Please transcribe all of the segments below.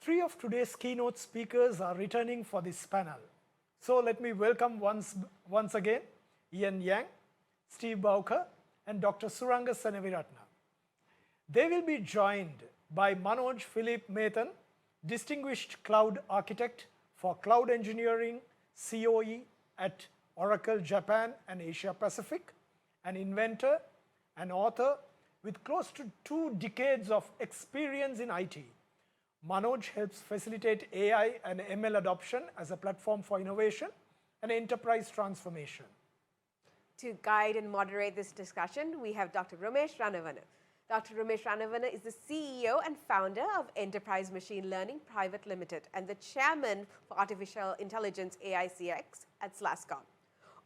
Three of today's keynote speakers are returning for this panel. So let me welcome once again Ian Yang, Steve Bowker, and Dr. Suranga Seneviratna. They will be joined by Manoj Philip Methan, Distinguished Cloud Architect for Cloud Engineering COE at Oracle Japan and Asia Pacific, an inventor, an author with close to 2 decades of experience in IT. Manoj helps facilitate AI and ML adoption as a platform for innovation and enterprise transformation. To guide and moderate this discussion, we have Dr. Ramesh Ranavana. Dr. Ramesh Ranavana is the CEO and founder of Enterprise Machine Learning Private Limited and the chairman for Artificial Intelligence AICX at Slascom.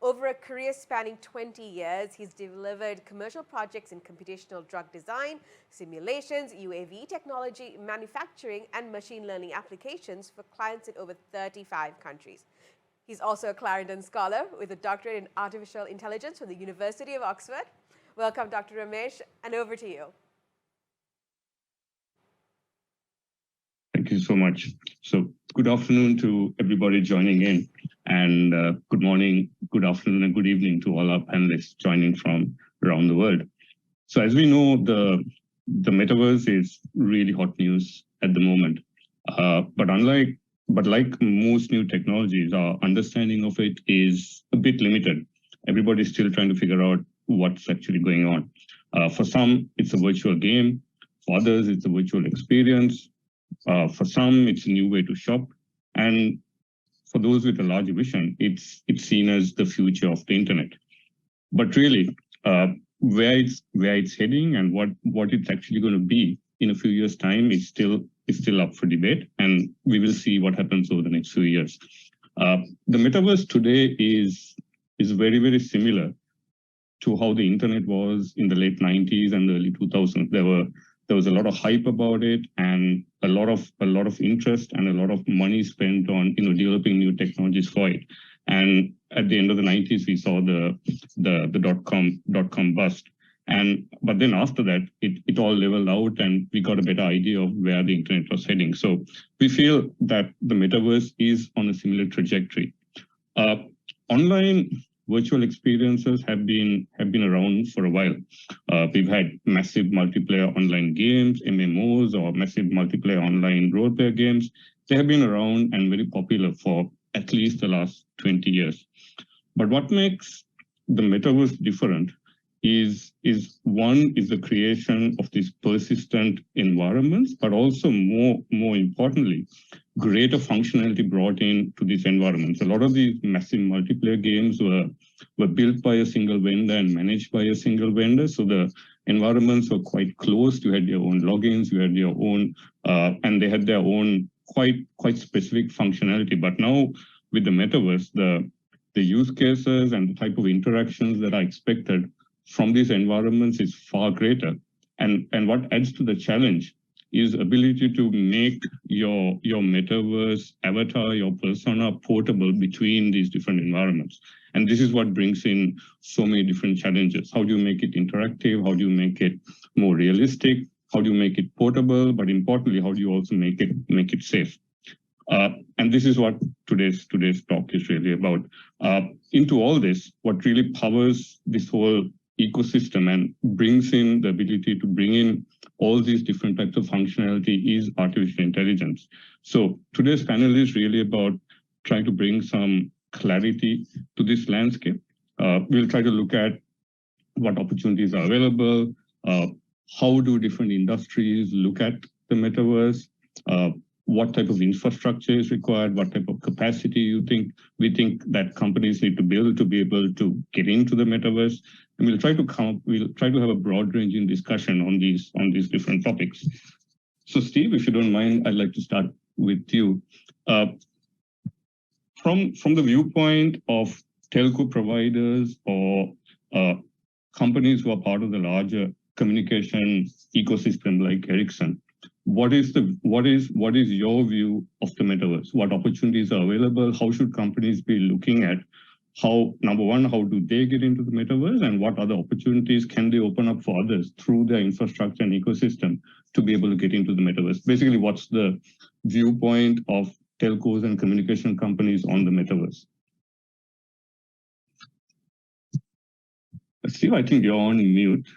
Over a career spanning 20 years, he's delivered commercial projects in computational drug design, simulations, UAV technology, manufacturing, and machine learning applications for clients in over 35 countries. He's also a Clarendon Scholar with a doctorate in artificial intelligence from the University of Oxford. Welcome, Dr. Ramesh, and over to you. Thank you so much. So good afternoon to everybody joining in, and good morning, good afternoon, and good evening to all our panelists joining from around the world. So as we know, the metaverse is really hot news at the moment. But like most new technologies, our understanding of it is a bit limited. Everybody's still trying to figure out what's actually going on. For some, it's a virtual game. For others, it's a virtual experience. For some, it's a new way to shop. And for those with a larger vision, it's seen as the future of the internet. But really, where it's heading and what it's actually going to be in a few years' time is still up for debate, and we will see what happens over the next few years. The metaverse today is very, very similar to how the internet was in the late 90s and the early 2000s. There was a lot of hype about it, and a lot of interest and a lot of money spent on developing new technologies for it. And at the end of the 90s, we saw the dot-com bust. But then after that, it all leveled out, and we got a better idea of where the internet was heading. So we feel that the metaverse is on a similar trajectory. Online virtual experiences have been around for a while. We've had massive multiplayer online games, MMOs, or massive multiplayer online role-play games. They have been around and very popular for at least the last 20 years. But what makes the metaverse different is the creation of these persistent environments, but also more importantly, greater functionality brought in to these environments. A lot of these massive multiplayer games were built by a single vendor and managed by a single vendor. So the environments were quite closed. You had your own logins, you had your own, and they had their own quite specific functionality. But now with the metaverse, the use cases and the type of interactions that are expected from these environments is far greater. And what adds to the challenge is ability to make your metaverse avatar, your persona portable between these different environments. And this is what brings in so many different challenges. How do you make it interactive? How do you make it more realistic? How do you make it portable? But importantly, how do you also make it safe? And this is what today's talk is really about. Into all this, what really powers this whole ecosystem and brings in the ability to bring in all these different types of functionality is artificial intelligence. So today's panel is really about trying to bring some clarity to this landscape. We'll try to look at what opportunities are available, how do different industries look at the metaverse, what type of infrastructure is required, what type of capacity we think that companies need to build to be able to get into the metaverse. And we'll try to have a broad ranging discussion on these different topics. So Steve, if you don't mind, I'd like to start with you. From the viewpoint of telco providers or companies who are part of the larger communication ecosystem like Ericsson, what is your view of the metaverse? What opportunities are available? How should companies be looking at number one, how do they get into the metaverse, and what other opportunities can they open up for others through their infrastructure and ecosystem to be able to get into the metaverse? Basically, what's the viewpoint of telcos and communication companies on the metaverse? Steve, I think you're on mute.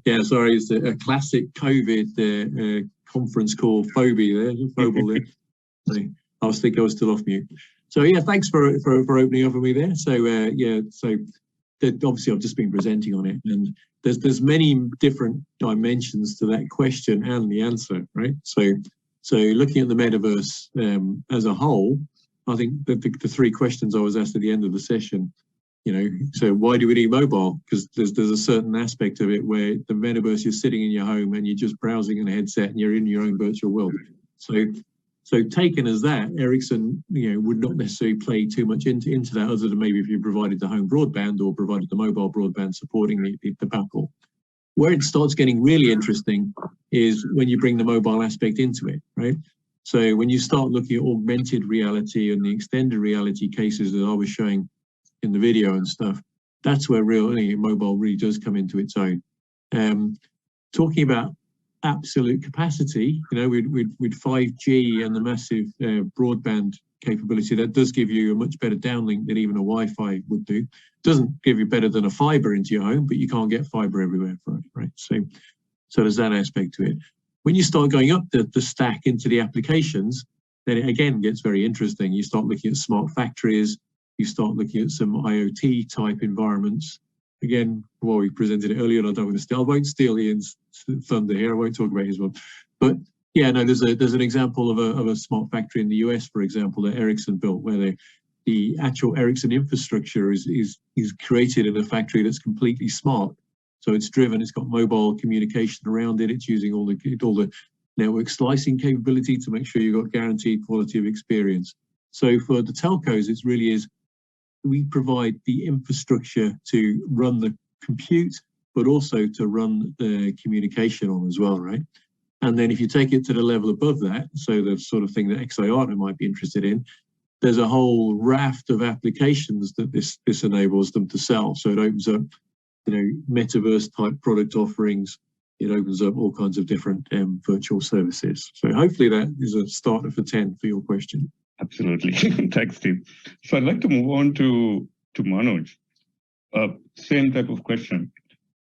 Yeah, sorry, it's a classic COVID conference call phobia there. So I was thinking I was still off mute. So yeah, thanks for opening up for me there. So yeah, so obviously I've just been presenting on it, and there's many different dimensions to that question and the answer, right? So looking at the metaverse as a whole, I think that the three questions I was asked at the end of the session, you know, so why do we need mobile? Because there's a certain aspect of it where the metaverse, you're sitting in your home and you're just browsing in a headset and you're in your own virtual world. So taken as that, Ericsson, you know, would not necessarily play too much into that, other than maybe if you provided the home broadband or provided the mobile broadband supporting the backhaul. Where it starts getting really interesting is when you bring the mobile aspect into it, right? So when you start looking at augmented reality and the extended reality cases that I was showing in the video and stuff, that's where really mobile really does come into its own. Talking about absolute capacity, you know, with 5G and the massive broadband capability, that does give you a much better downlink than even a Wi-Fi would do. Doesn't give you better than a fiber into your home, but you can't get fiber everywhere for it, right? So there's that aspect to it. When you start going up the stack into the applications, then it again gets very interesting. You start looking at smart factories, you start looking at some IoT type environments. Again, well, we presented it earlier, and I won't steal Ian's thunder here. I won't talk about his one, but yeah, no, there's an example of a smart factory in the US, for example, that Ericsson built, where the actual Ericsson infrastructure is created in a factory that's completely smart. So it's driven, it's got mobile communication around it. It's using all the network slicing capability to make sure you've got guaranteed quality of experience. So for the telcos, it really is, we provide the infrastructure to run the compute, but also to run the communication on as well, right? And then if you take it to the level above that, so the sort of thing that XIARTA might be interested in, there's a whole raft of applications that this enables them to sell. So it opens up, you know, metaverse type product offerings. It opens up all kinds of different virtual services. So hopefully that is a starter for 10 for your question. Absolutely. Thanks, Steve. So I'd like to move on to Manoj. Same type of question.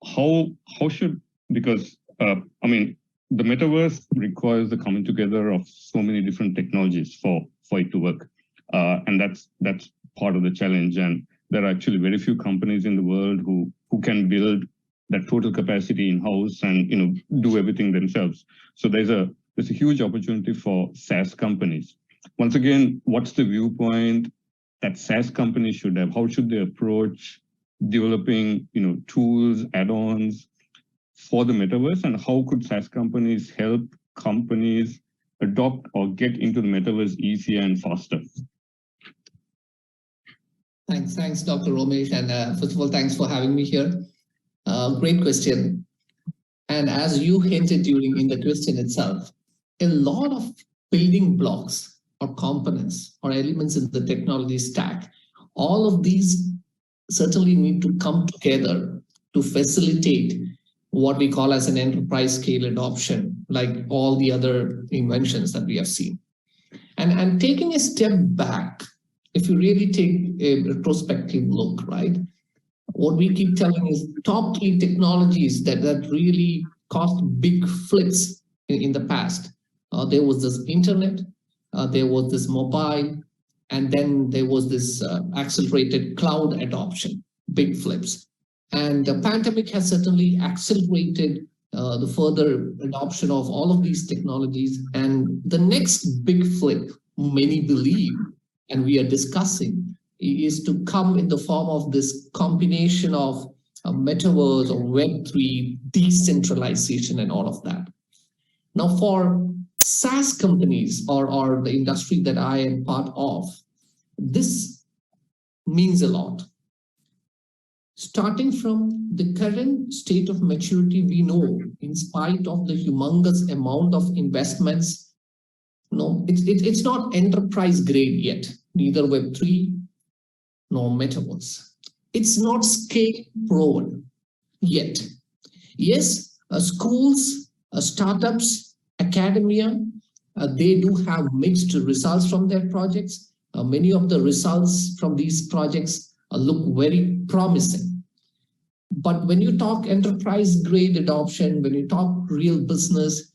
How should, because I mean, the metaverse requires the coming together of so many different technologies for it to work. And that's part of the challenge. And there are actually very few companies in the world who can build that total capacity in-house and, you know, do everything themselves. So there's a huge opportunity for SaaS companies. Once again, what's the viewpoint that SaaS companies should have? How should they approach developing, you know, tools, add-ons for the metaverse, and how could SaaS companies help companies adopt or get into the metaverse easier and faster? Thanks, Dr. Romesh, and first of all, thanks for having me here. Great question. And as you hinted in the question itself, a lot of building blocks or components or elements in the technology stack, all of these certainly need to come together to facilitate what we call as an enterprise scale adoption, like all the other inventions that we have seen. And taking a step back, if you really take a retrospective look, right, what we keep telling is top 3 technologies that really caused big flips in the past. There was this internet, there was this mobile, and then there was this accelerated cloud adoption, big flips. And the pandemic has certainly accelerated the further adoption of all of these technologies. And the next big flip, many believe, and we are discussing, is to come in the form of this combination of metaverse or Web3, decentralization, and all of that. Now, for SaaS companies or the industry that I am part of, this means a lot. Starting from the current state of maturity, we know, in spite of the humongous amount of investments, no, it's not enterprise grade yet, neither Web3 nor metaverse. It's not scale prone yet. Yes, schools Startups, academia, they do have mixed results from their projects. Many of the results from these projects look very promising. But when you talk enterprise grade adoption, when you talk real business,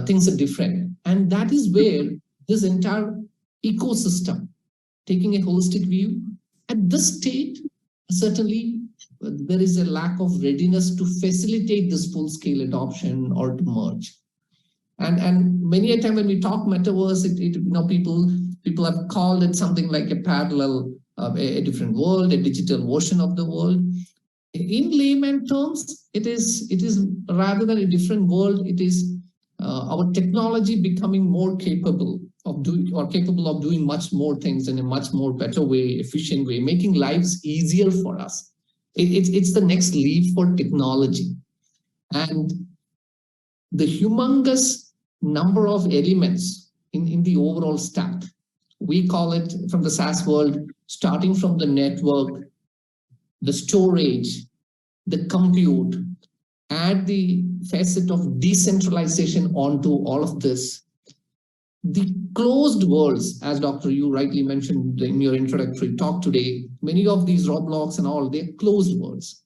things are different. And that is where this entire ecosystem, taking a holistic view, at this state, certainly there is a lack of readiness to facilitate this full-scale adoption or to merge. And many a time when we talk metaverse, people have called it something like a parallel, a different world, a digital version of the world. In layman terms, it is rather than a different world, it is our technology becoming more capable of doing much more things in a much more better way, efficient way, making lives easier for us. It's the next leap for technology. And the humongous number of elements in the overall stack, we call it from the SaaS world, starting from the network, the storage, the compute, add the facet of decentralization onto all of this. The closed worlds, as Dr. You rightly mentioned in your introductory talk today, many of these Roblox and all, they're closed worlds.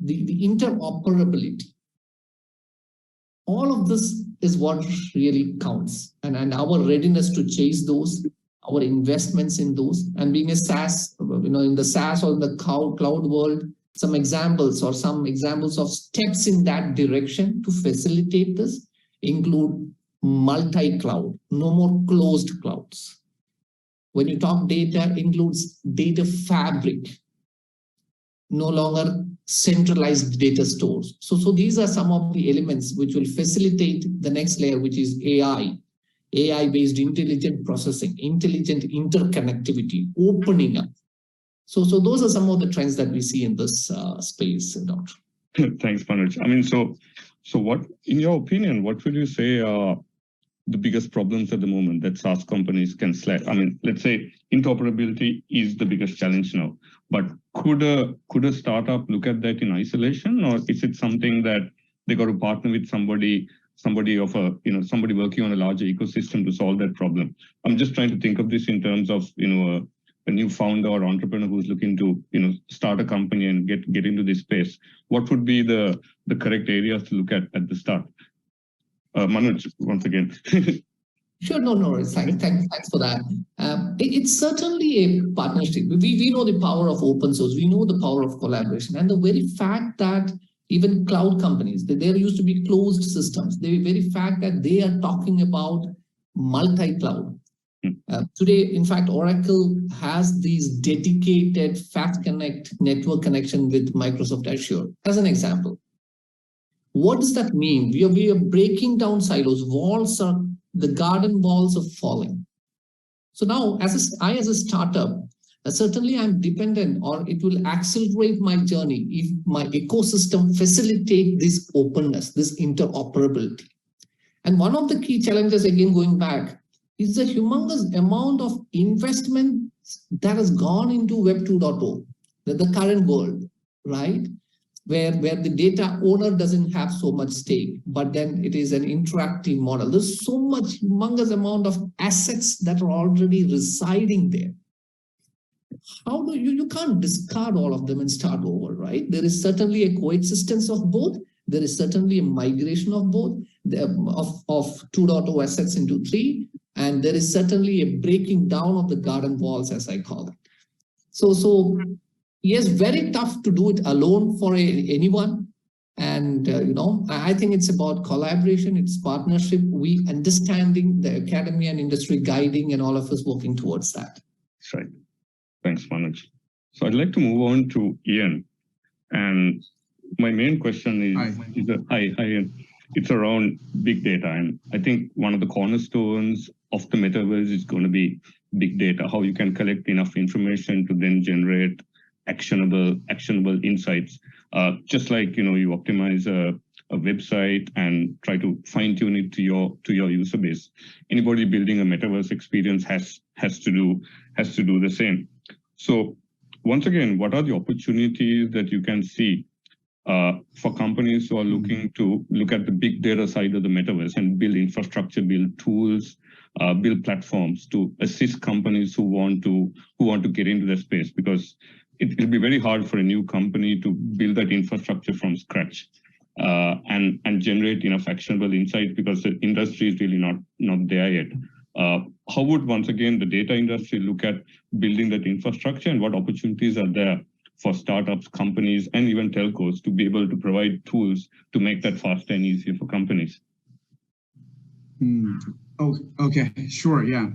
The interoperability, all of this is what really counts. And our readiness to chase those, our investments in those, and being a SaaS, in the SaaS or the cloud world, some examples of steps in that direction to facilitate this include multi-cloud, no more closed clouds. When you talk data, includes data fabric, no longer centralized data stores. So these are some of the elements which will facilitate the next layer, which is AI-based intelligent processing, intelligent interconnectivity, opening up. So those are some of the trends that we see in this space, Doctor. Thanks, Manoj. I mean, so what, in your opinion, what would you say are the biggest problems at the moment that SaaS companies can slash? I mean, let's say interoperability is the biggest challenge now, but could a startup look at that in isolation, or is it something that they got to partner with somebody of a, somebody working on a larger ecosystem to solve that problem? I'm just trying to think of this in terms of, a new founder or entrepreneur who's looking to, start a company and get into this space. What would be the correct areas to look at the start? Manoj, once again. Sure, no, thanks for that. It's certainly a partnership. We know the power of open source. We know the power of collaboration, and the very fact that even cloud companies, there used to be closed systems. The very fact that they are talking about multi-cloud. Today, in fact, Oracle has these dedicated Fast Connect network connection with Microsoft Azure, as an example. What does that mean? We are breaking down silos. The garden walls are falling. So now, as a startup, certainly I'm dependent, or it will accelerate my journey if my ecosystem facilitate this openness, this interoperability. And one of the key challenges, again going back, is the humongous amount of investment that has gone into Web 2.0, the current world, right? Where the data owner doesn't have so much stake, but then it is an interactive model. There's so much humongous amount of assets that are already residing there. How do you can't discard all of them and start over, right? There is certainly a coexistence of both. There is certainly a migration of both, of 2.0 assets into 3. And there is certainly a breaking down of the garden walls, as I call it. So yes, very tough to do it alone for anyone. And, I think it's about collaboration, it's partnership, we understanding the academy and industry guiding, and all of us working towards that. That's right. Thanks, Manoj. So I'd like to move on to Ian. And my main question is Ian. It's around big data. And I think one of the cornerstones of the metaverse is going to be big data, how you can collect enough information to then generate actionable insights. Just like, you optimize a website and try to fine tune it to your user base. Anybody building a metaverse experience has to do the same. So once again, what are the opportunities that you can see for companies who are looking to look at the big data side of the metaverse and build infrastructure, build tools, build platforms to assist companies who want to get into the space, because it'll be very hard for a new company to build that infrastructure from scratch and generate enough actionable insight, because the industry is really not there yet. How would, once again, the data industry look at building that infrastructure, and what opportunities are there for startups, companies, and even telcos to be able to provide tools to make that faster and easier for companies? Oh, okay, sure, yeah.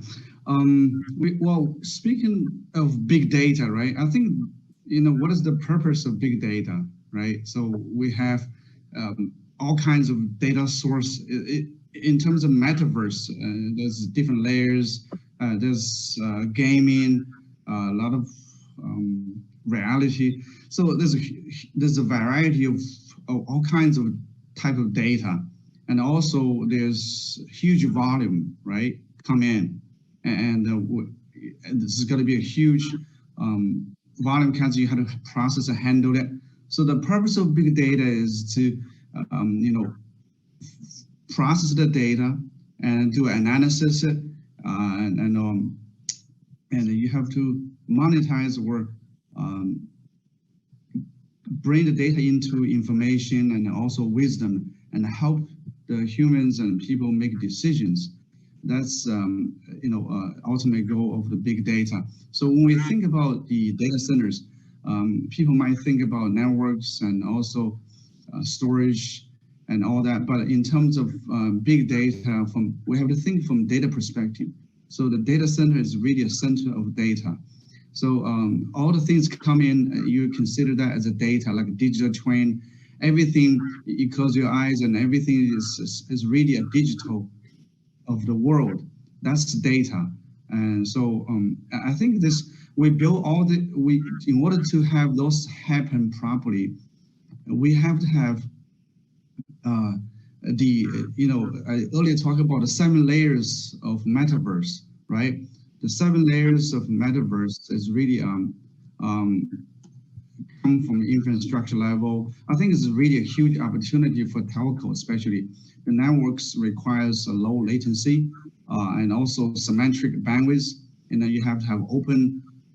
Well, speaking of big data, right? I think, what is the purpose of big data, right? So we have all kinds of data source. In terms of metaverse, there's different layers. There's gaming, a lot of reality. So there's a variety of all kinds of type of data, and also there's huge volume, right, come in, and this is going to be a huge volume because you have to process and handle it. So the purpose of big data is to process the data and do analysis it, and you have to monetize or bring the data into information and also wisdom, and help the humans and people make decisions. That's ultimate goal of the big data. So when we think about the data centers, people might think about networks and also storage and all that. But in terms of big data, we have to think from data perspective. So the data center is really a center of data. So all the things come in, you consider that as a data, like a digital twin. Everything, you close your eyes and everything is really a digital of the world. That's data. And so I think we build in order to have those happen properly, we have to have I earlier talked about the 7 layers of metaverse, right? The 7 layers of metaverse is really come from infrastructure level. I think it's really a huge opportunity for telco, especially. The networks requires a low latency and also symmetric bandwidth, and then you have to have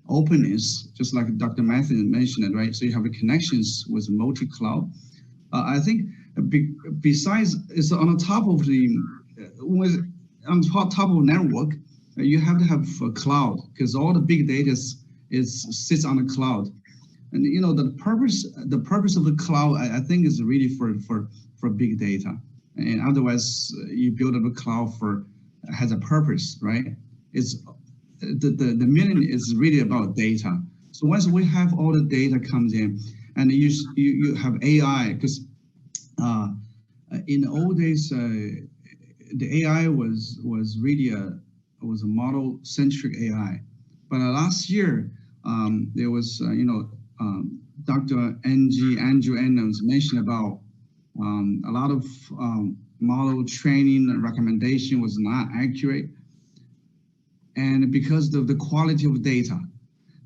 openness, just like Dr. Matthew mentioned it, right? So you have connections with multi-cloud. I think besides, it's on top of top of network, you have to have a cloud, because all the big data sits on the cloud. And the purpose of the cloud, I think, is really for big data. And otherwise, you build up a cloud has a purpose, right? It's the meaning is really about data. So once we have all the data comes in, and you have AI, because in the old days, the AI was really a model-centric AI. But last year, there was Dr. Andrew Adams mentioned about a lot of model training and recommendation was not accurate, and because of the quality of data.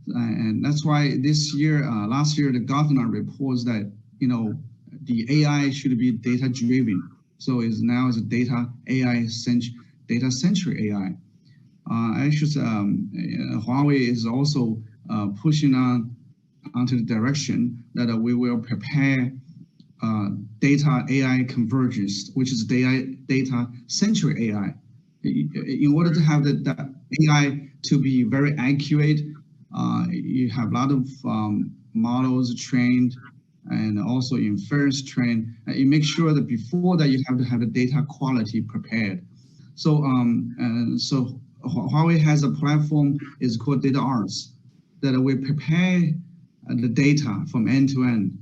And that's why last year, the Gartner reports that, the AI should be data-driven. So now it's a data-centric AI. Actually, Huawei is also pushing onto the direction that we will prepare data AI convergence, which is data-centric AI. In order to have the AI to be very accurate, you have a lot of models trained and also inference trained. You make sure that before that you have to have the data quality prepared. So Huawei has a platform is called Data Arts that we prepare the data from end to end.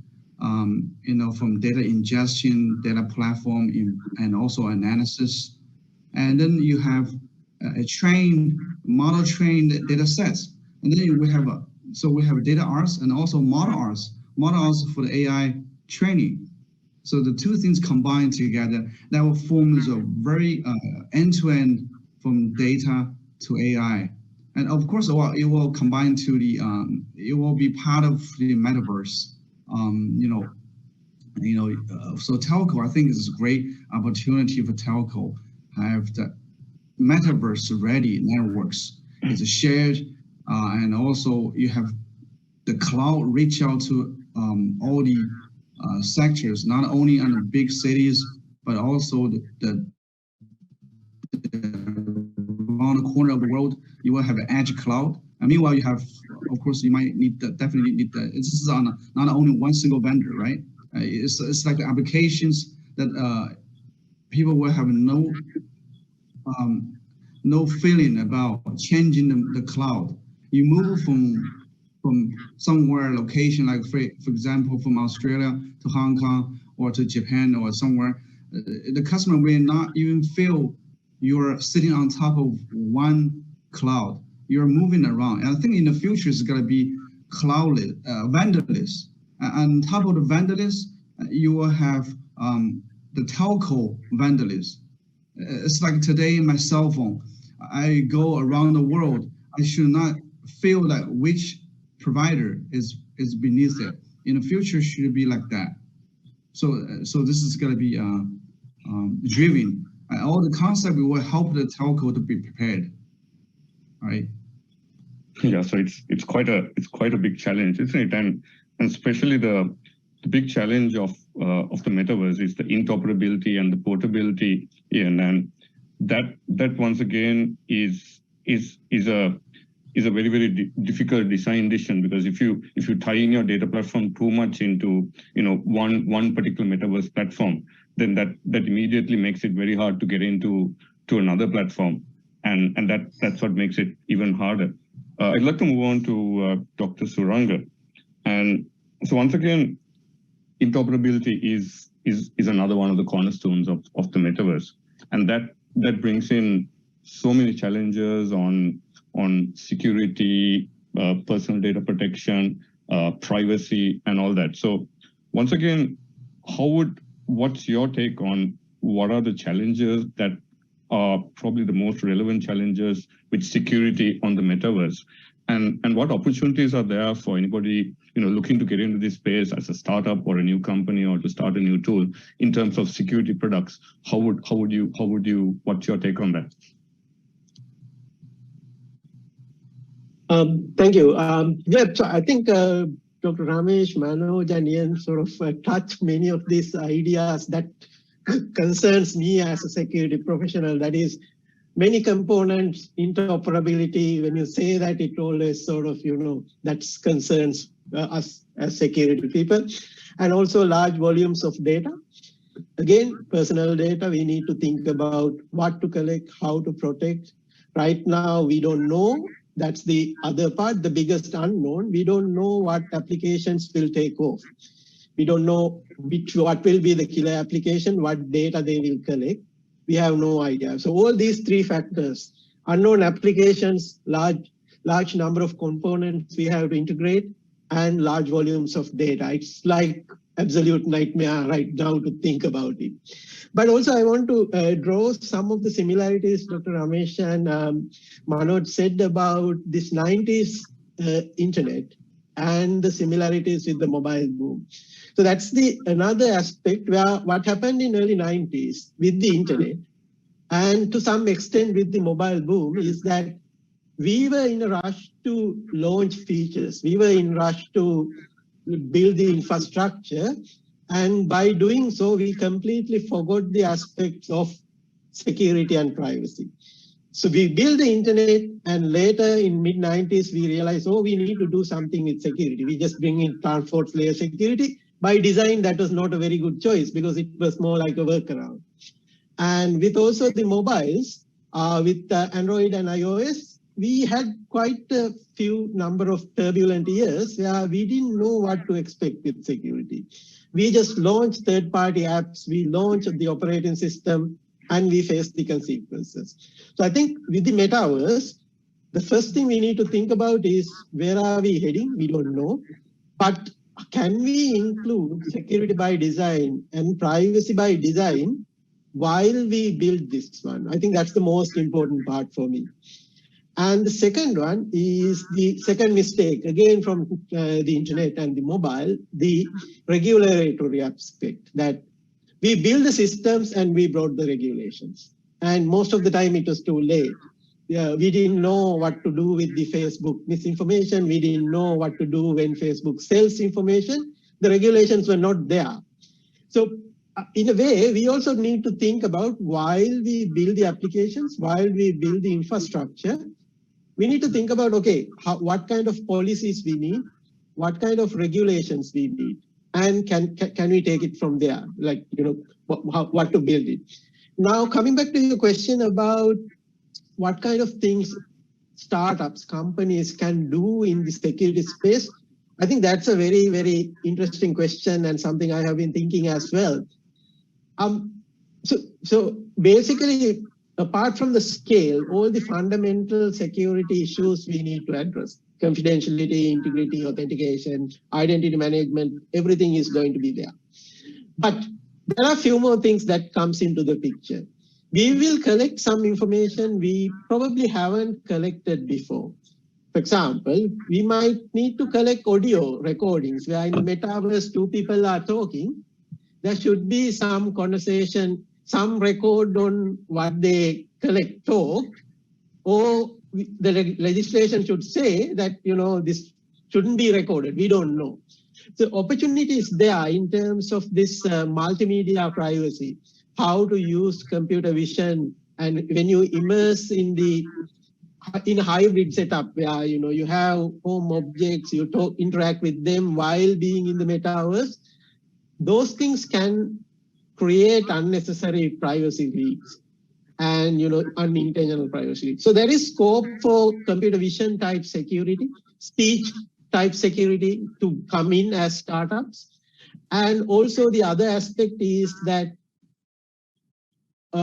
From data ingestion, data platform, and also analysis. And then you have model trained data sets. And then we have data arts and also model arts for the AI training. So the two things combined together, that will form a very end-to-end from data to AI. And of course, it will combine to it will be part of the metaverse. So telco, I think is a great opportunity for telco. Have the Metaverse ready networks. It's shared, and also you have the cloud reach out to all the sectors, not only on the big cities, but also the around the corner of the world. You will have an edge cloud. And meanwhile, you have, of course, you might definitely need the. This is on not only one single vendor, right? It's like the applications that people will have no feeling about changing the cloud. You move from somewhere location, like for example, from Australia to Hong Kong or to Japan or somewhere, the customer will not even feel you're sitting on top of one cloud. You're moving around. And I think in the future it's going to be cloudless, vendorless. And on top of the vendorless, you will have the telco vendorless. It's like today in my cell phone, I go around the world. I should not feel that which provider is beneath it. In the future, should be like that. So this is going to be driven. All the concept will help the telco to be prepared. All right. Yeah, so it's quite a big challenge, isn't it? And especially the big challenge of the metaverse is the interoperability and the portability, and that once again is a very, very difficult design decision, because if you tie in your data platform too much into one particular metaverse platform, then that immediately makes it very hard to get into another platform, and that's what makes it even harder. I'd like to move on to Dr. Suranga, and so once again, interoperability is another one of the cornerstones of the metaverse, and that brings in so many challenges on security, personal data protection, privacy, and all that. So once again, what's your take on what are the challenges that are probably the most relevant challenges with security on the metaverse, and what opportunities are there for anybody looking to get into this space as a startup or a new company or to start a new tool in terms of security products? What's your take on that? Thank you. So I think Dr. Ramesh, Manoj, and Ian sort of touched many of these ideas that concerns me as a security professional. That is, many components, interoperability. When you say that, it always sort of that concerns us as security people, and also large volumes of data. Again, personal data. We need to think about what to collect, how to protect. Right now, we don't know. That's the other part, the biggest unknown. We don't know what applications will take off. We don't know what will be the killer application, what data they will collect. We have no idea. So all these three factors, unknown applications, large number of components we have to integrate, and large volumes of data. It's like absolute nightmare right now to think about it. But also I want to draw some of the similarities Dr. Ramesh and Manoj said about this 90s internet and the similarities with the mobile boom. So that's another aspect where what happened in early 90s with the internet and to some extent with the mobile boom is that we were in a rush to launch features. We were in a rush to build the infrastructure. And by doing so, we completely forgot the aspects of security and privacy. So we built the internet, and later in mid-90s, we realized, we need to do something with security. We just bring in transport layer security. By design, that was not a very good choice because it was more like a workaround. And with also the mobiles, with Android and iOS, we had quite a few number of turbulent years where we didn't know what to expect with security. We just launched third-party apps, we launched the operating system, and we faced the consequences. So I think with the metaverse, the first thing we need to think about is where are we heading? We don't know. But can we include security by design and privacy by design while we build this one? I think that's the most important part for me. And the second one is the second mistake, again from the internet and the mobile, the regulatory aspect, that we build the systems and we brought the regulations. And most of the time it was too late. We didn't know what to do with the Facebook misinformation. We didn't know what to do when Facebook sells information. The regulations were not there. So in a way, we also need to think about while we build the applications, while we build the infrastructure, we need to think about, okay, what kind of policies we need, what kind of regulations we need, and can we take it from there, like, what to build it. Now, coming back to your question about what kind of things startups, companies can do in the security space, I think that's a very, very interesting question and something I have been thinking as well. So basically, apart from the scale, all the fundamental security issues we need to address, confidentiality, integrity, authentication, identity management, everything is going to be there. But there are a few more things that comes into the picture. We will collect some information we probably haven't collected before. For example, we might need to collect audio recordings where in the metaverse, two people are talking. There should be some conversation, some record on what they talk, or the legislation should say that, this shouldn't be recorded. We don't know. So opportunity is there in terms of this multimedia privacy, how to use computer vision. And when you immerse in a hybrid setup where, you have home objects, you interact with them while being in the metaverse, those things can create unnecessary privacy leaks and unintentional privacy leaks. So there is scope for computer vision type security, speech type security to come in as startups. And also the other aspect is that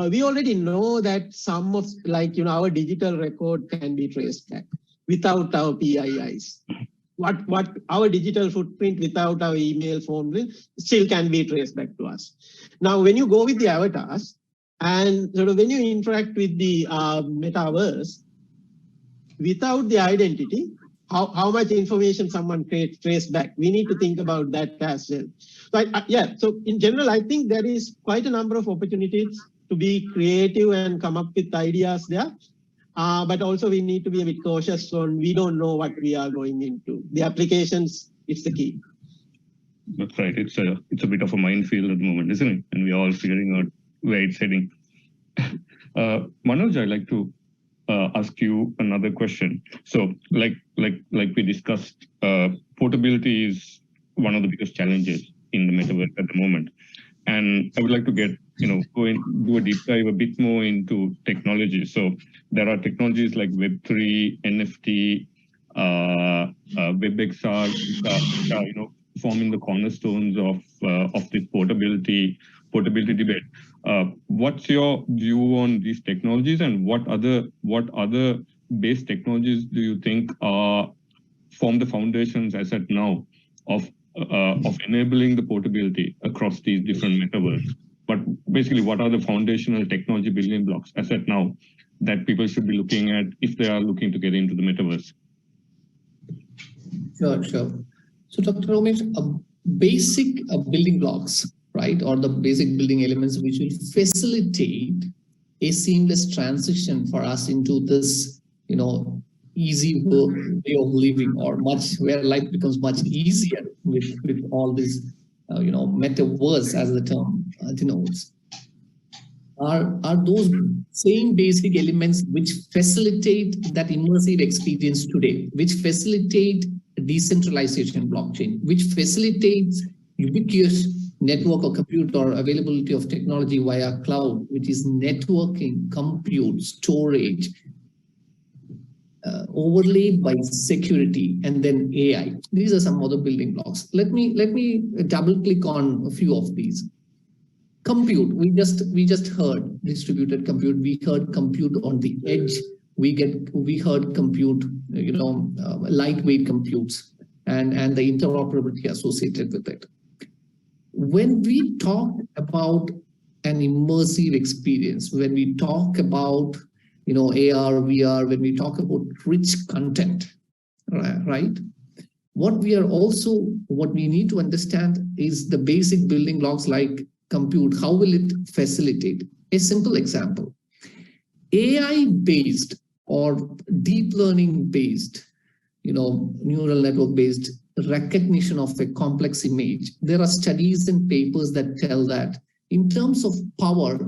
we already know that some of our digital record can be traced back without our PIIs. What our digital footprint without our email, phone still can be traced back to us. Now, when you go with the avatars and when you interact with the metaverse, without the identity, how much information someone trace back, we need to think about that as well. So in general, I think there is quite a number of opportunities to be creative and come up with ideas there. But also we need to be a bit cautious on, we don't know what we are going into. The applications, it's the key. That's right. It's a bit of a minefield at the moment, isn't it? And we're all figuring out where it's heading. Manoj, I'd like to ask you another question. So like we discussed, portability is one of the biggest challenges in the metaverse at the moment. And I would like to get, do a deep dive a bit more into technology. So there are technologies like Web3, NFT, WebXR, which are, forming the cornerstones of this portability debate. What's your view on these technologies, and what other base technologies do you think form the foundations as at now of enabling the portability across these different metaverses? But basically, what are the foundational technology building blocks as at now that people should be looking at if they are looking to get into the metaverse? Sure. So Dr. Romesh, basic building blocks, right, or the basic building elements which will facilitate a seamless transition for us into this, easy way of living, or where life becomes much easier with all this, metaverse as the term denotes, are those same basic elements which facilitate that immersive experience today, which facilitate decentralization blockchain, which facilitates ubiquitous network or compute or availability of technology via cloud, which is networking, compute, storage, overlaid by security, and then AI. These are some other building blocks. Let me double click on a few of these. Compute, we just heard distributed compute. We heard compute on the edge. We heard compute, lightweight computes, and the interoperability associated with it. When we talk about an immersive experience, when we talk about AR, VR, when we talk about rich content, right? What we need to understand is the basic building blocks like compute. How will it facilitate? A simple example, AI-based or deep learning-based, neural network-based recognition of a complex image. There are studies and papers that tell that in terms of power,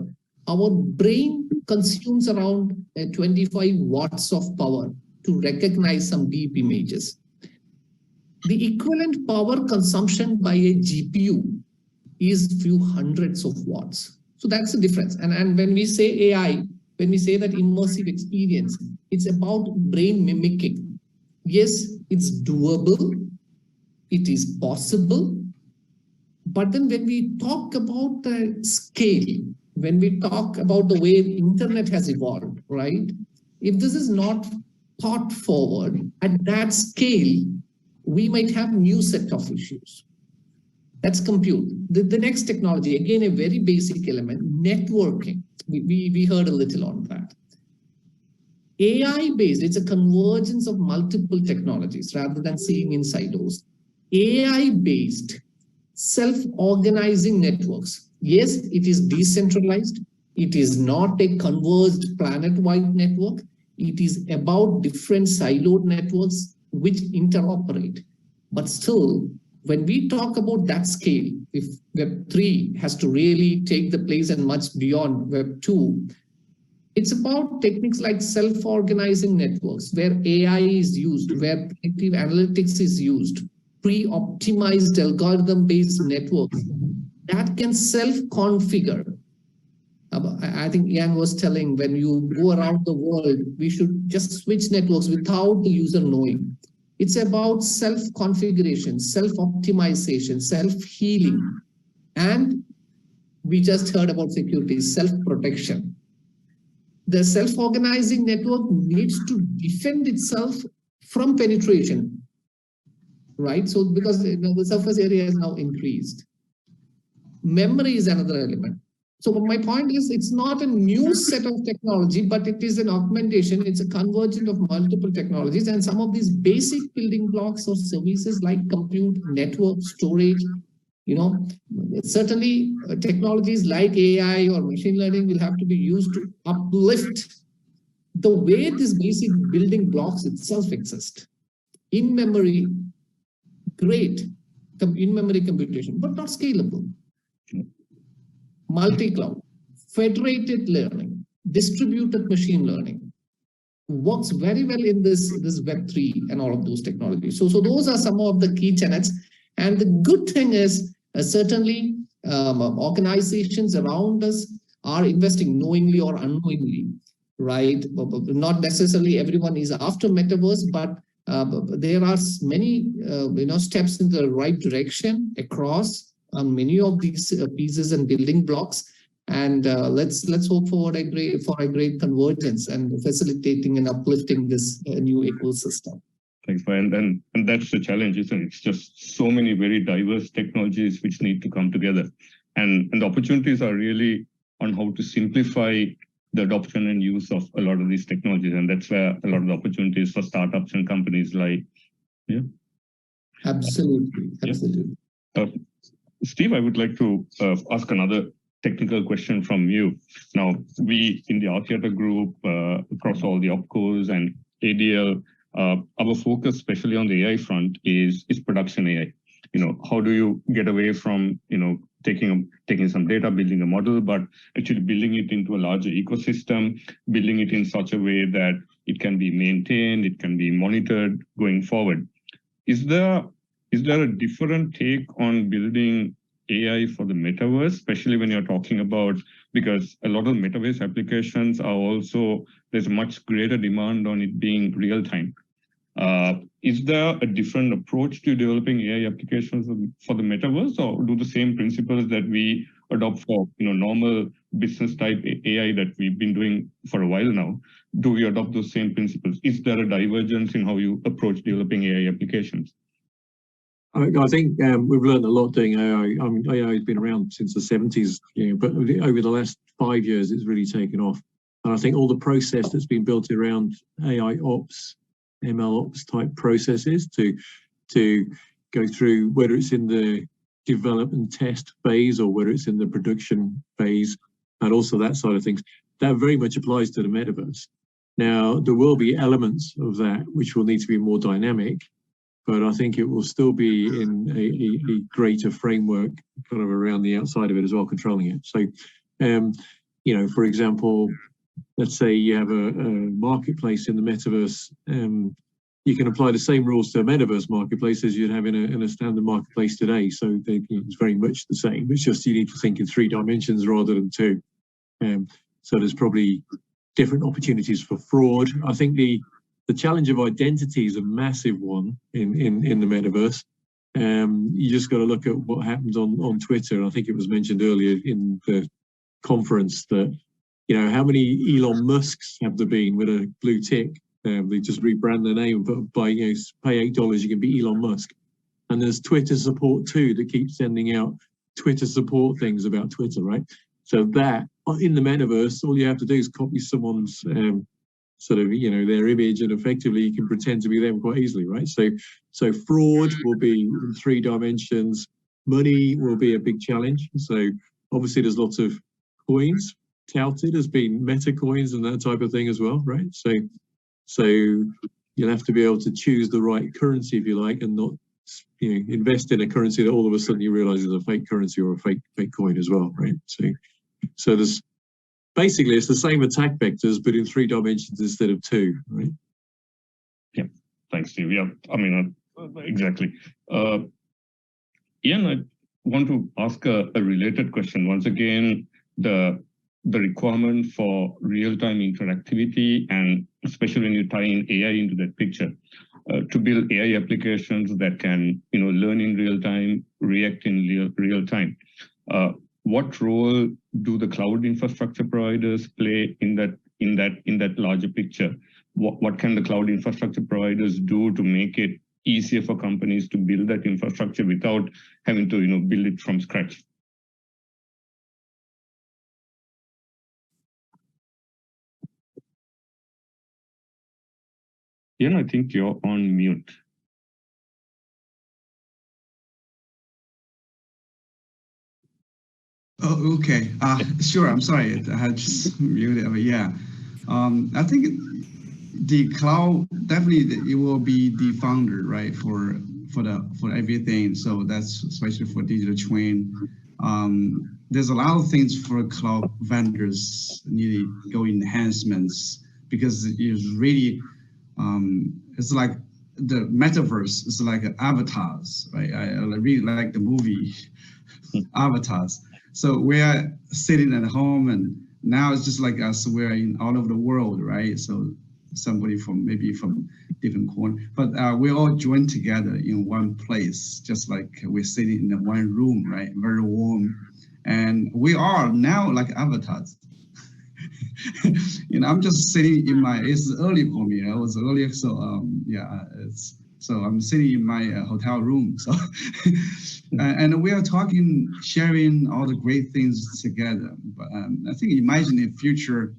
our brain consumes around 25 watts of power to recognize some deep images. The equivalent power consumption by a GPU is few hundreds of watts. So that's the difference. And when we say AI, when we say that immersive experience, it's about brain mimicking. Yes, it's doable, it is possible, but then when we talk about the scale, when we talk about the way the internet has evolved, right? If this is not thought forward at that scale, we might have new set of issues. That's compute. The next technology, again, a very basic element, networking. We heard a little on that. AI-based, it's a convergence of multiple technologies rather than seeing in silos. AI-based self-organizing networks. Yes, it is decentralized. It is not a converged planet-wide network. It is about different siloed networks which interoperate. But still, when we talk about that scale, if Web 3 has to really take the place and much beyond Web 2, it's about techniques like self-organizing networks where AI is used, where predictive analytics is used, pre-optimized algorithm-based networks that can self-configure. I think Ian was telling when you go around the world, we should just switch networks without the user knowing. It's about self-configuration, self-optimization, self-healing. And we just heard about security, self-protection. The self-organizing network needs to defend itself from penetration, right? So because the surface area is now increased. Memory is another element. So my point is, it's not a new set of technology, but it is an augmentation. It's a convergence of multiple technologies, and some of these basic building blocks or services like compute, network, storage, certainly technologies like AI or machine learning will have to be used to uplift the way these basic building blocks itself exist. In memory, great, in-memory computation, but not scalable. Multi-cloud, federated learning, distributed machine learning works very well in this Web 3 and all of those technologies. So those are some of the key tenets. And the good thing is certainly organizations around us are investing knowingly or unknowingly, right? Not necessarily everyone is after Metaverse, but there are many steps in the right direction across many of these pieces and building blocks, and let's hope for a great convergence and facilitating and uplifting this new ecosystem. Thanks, Brian. And that's the challenge, isn't it? It's just so many very diverse technologies which need to come together, and the opportunities are really on how to simplify the adoption and use of a lot of these technologies, and that's where a lot of the opportunities for startups and companies lie. Yeah. Absolutely. Steve, I would like to ask another technical question from you. Now, we in the Art Theatre Group, across all the opcos and ADL, our focus, especially on the AI front, is production AI. How do you get away from taking some data, building a model, but actually building it into a larger ecosystem, building it in such a way that it can be maintained, it can be monitored going forward. Is there a different take on building AI for the metaverse, especially when you're talking about, because a lot of metaverse applications are also, there's a much greater demand on it being real time. Is there a different approach to developing AI applications for the metaverse, or do the same principles that we adopt for normal business type AI that we've been doing for a while now, do we adopt those same principles? Is there a divergence in how you approach developing AI applications? I think we've learned a lot doing AI. I mean, AI has been around since the 70s, but over the last 5 years, it's really taken off. And I think all the process that's been built around AI ops, ML ops type processes to go through, whether it's in the develop and test phase or whether it's in the production phase, and also that side of things, that very much applies to the metaverse. Now, there will be elements of that which will need to be more dynamic, but I think it will still be in a greater framework kind of around the outside of it as well, controlling it. So, you know, for example, let's say you have a marketplace in the metaverse, you can apply the same rules to a metaverse marketplace as you'd have in a standard marketplace today. So it's very much the same. It's just you need to think in 3 dimensions rather than 2. So there's probably different opportunities for fraud. I think the challenge of identity is a massive one in the metaverse. You just got to look at what happens on Twitter. I think it was mentioned earlier in the conference that, you know, how many Elon Musks have there been with a blue tick? They just rebrand their name and put, by, you know, pay $8, you can be Elon Musk. And there's Twitter support too that keeps sending out Twitter support things about Twitter, right? So that in the metaverse, all you have to do is copy someone's sort of, you know, their image, and effectively you can pretend to be them quite easily, right? So fraud will be in 3 dimensions. Money will be a big challenge. So obviously there's lots of coins touted as being meta coins and that type of thing as well, right? So you'll have to be able to choose the right currency, if you like, and not, you know, invest in a currency that all of a sudden you realize is a fake currency or a fake coin as well, right? So there's basically, it's the same attack vectors, but in 3 dimensions instead of 2, right? Yeah, thanks, Steve. Yeah, I mean, exactly. Ian, I want to ask a related question. Once again, the requirement for real-time interactivity, and especially when you tie in AI into that picture, to build AI applications that can, you know, learn in real time, react in real time. What role do the cloud infrastructure providers play in that larger picture? What can the cloud infrastructure providers do to make it easier for companies to build that infrastructure without having to, you know, build it from scratch? Ian, I think you're on mute. Oh, okay. Sure. I'm sorry. I had just muted. But yeah, I think the cloud definitely it will be the founder, right, for everything. So that's especially for digital twin. There's a lot of things for cloud vendors need to go enhancements, because it's really it's like the metaverse is like avatars, right? I really like the movie Avatars. So we're sitting at home, and now it's just like us. We're in all over the world, right? So somebody from maybe from different corner, but we all joined together in one place, just like we're sitting in one room, right? Very warm, and we are now like avatars. You know, I'm just sitting in my. It's early for me. It was earlier, so yeah, it's. So I'm sitting in my hotel room. So, and we are talking, sharing all the great things together. But I think imagine in future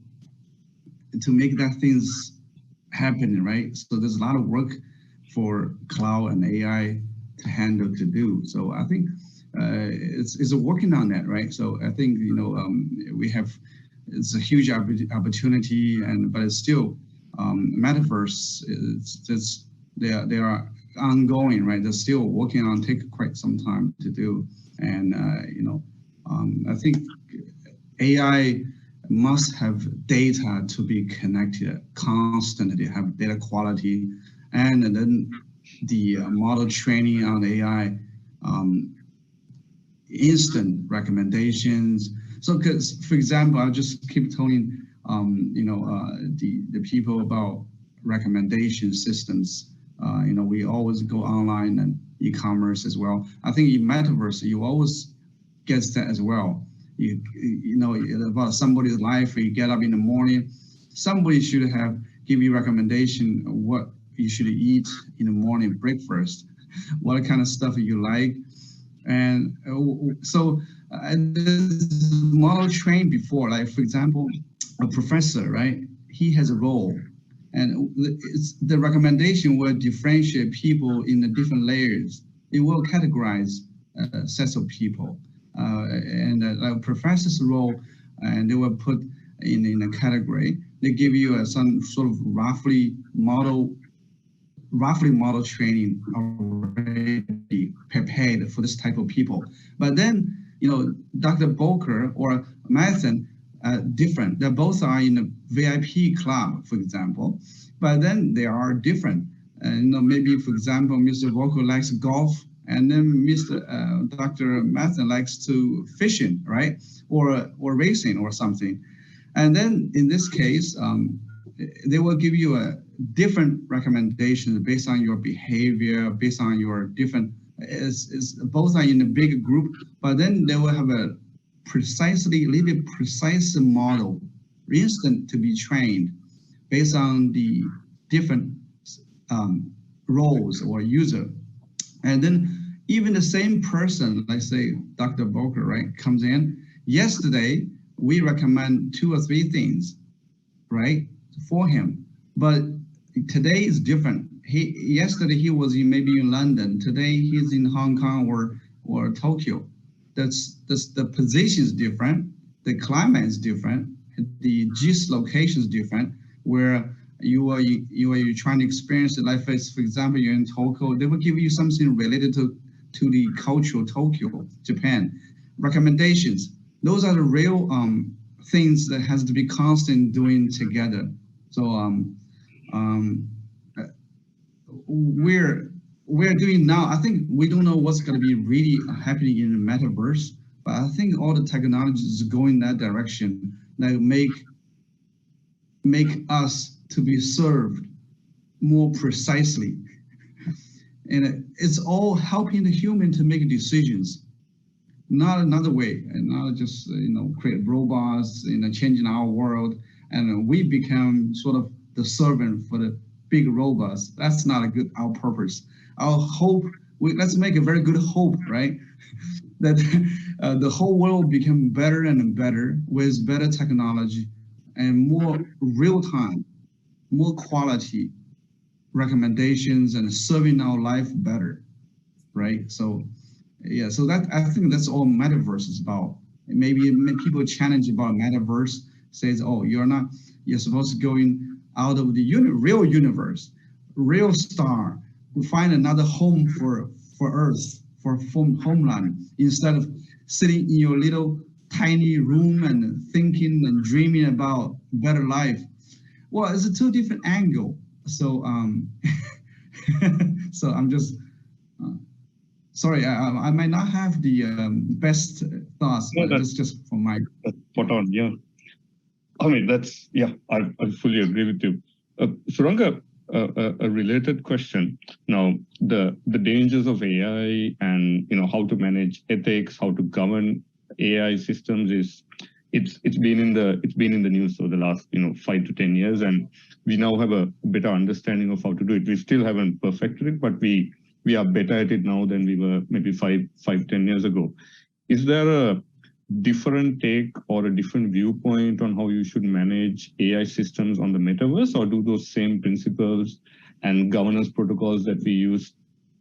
to make that things happen, right? So there's a lot of work for cloud and AI to handle, to do. So I think it's working on that, right? So I think, you know, we have, it's a huge opportunity, but it's still metaverse. They are ongoing, right? They're still working on, take quite some time to do. And, you know, I think AI must have data to be connected constantly, have data quality, and then the model training on AI, instant recommendations. So, because, for example, I'll just keep telling, you know, the people about recommendation systems. You know, we always go online and e-commerce as well. I think in metaverse, you always get that as well. You know about somebody's life. You get up in the morning, somebody should have give you recommendation of what you should eat in the morning breakfast, what kind of stuff you like, and so this model trained before. Like, for example, a professor, right? He has a role, and the recommendation will differentiate people in the different layers. It will categorize sets of people, and a professor's role, and they will put in a category. They give you some sort of roughly model training already prepared for this type of people. But then, Dr. Boker or Mason, different. They both are in the VIP club, for example, but then they are different. Maybe, for example, Mr. Boker likes golf, and then Dr. Mason likes to fishing, right? Or racing or something. And then in this case, they will give you a different recommendations based on your behavior, based on your different, both are in a big group, but then they will have a really precise model, instant to be trained based on the different roles or user. And then even the same person, let's say Dr. Boker, right, comes in. Yesterday, we recommend 2 or 3 things, right, for him. But today is different. Yesterday he was maybe in London. Today he's in Hong Kong or Tokyo. The position is different. The climate is different. The GIS location is different. Where you are trying to experience it. Like for example, you're in Tokyo. They will give you something related to the culture of Tokyo, Japan. Recommendations. Those are the real things that has to be constant doing together. So we're doing now. I think we don't know what's going to be really happening in the metaverse, but I think all the technologies go in that direction that make us to be served more precisely, and it's all helping the human to make decisions. Not another way, and not just create robots, changing our world, and we become sort of the servant for the big robots. That's not our purpose. Our hope. Let's make a very good hope, right? That the whole world become better and better with better technology and more real time, more quality recommendations and serving our life better, right? So. Yeah, so that I think that's all Metaverse is about. Maybe people challenge about Metaverse, says, oh, you're supposed to go in out of the real universe, real star, find another home for Earth, for homeland, instead of sitting in your little tiny room and thinking and dreaming about better life. Well, it's a 2 different angle. So so I'm just. Sorry, I might not have the best thoughts, but that's just from my... Spot on, yeah. I mean, I fully agree with you. Suranga, a related question. Now, the dangers of AI and how to manage ethics, how to govern AI systems it's been in the news for the last 5 to 10 years, and we now have a better understanding of how to do it. We still haven't perfected it, but we are better at it now than we were maybe 5-10 years ago. Is there a different take or a different viewpoint on how you should manage AI systems on the metaverse, or do those same principles and governance protocols that we use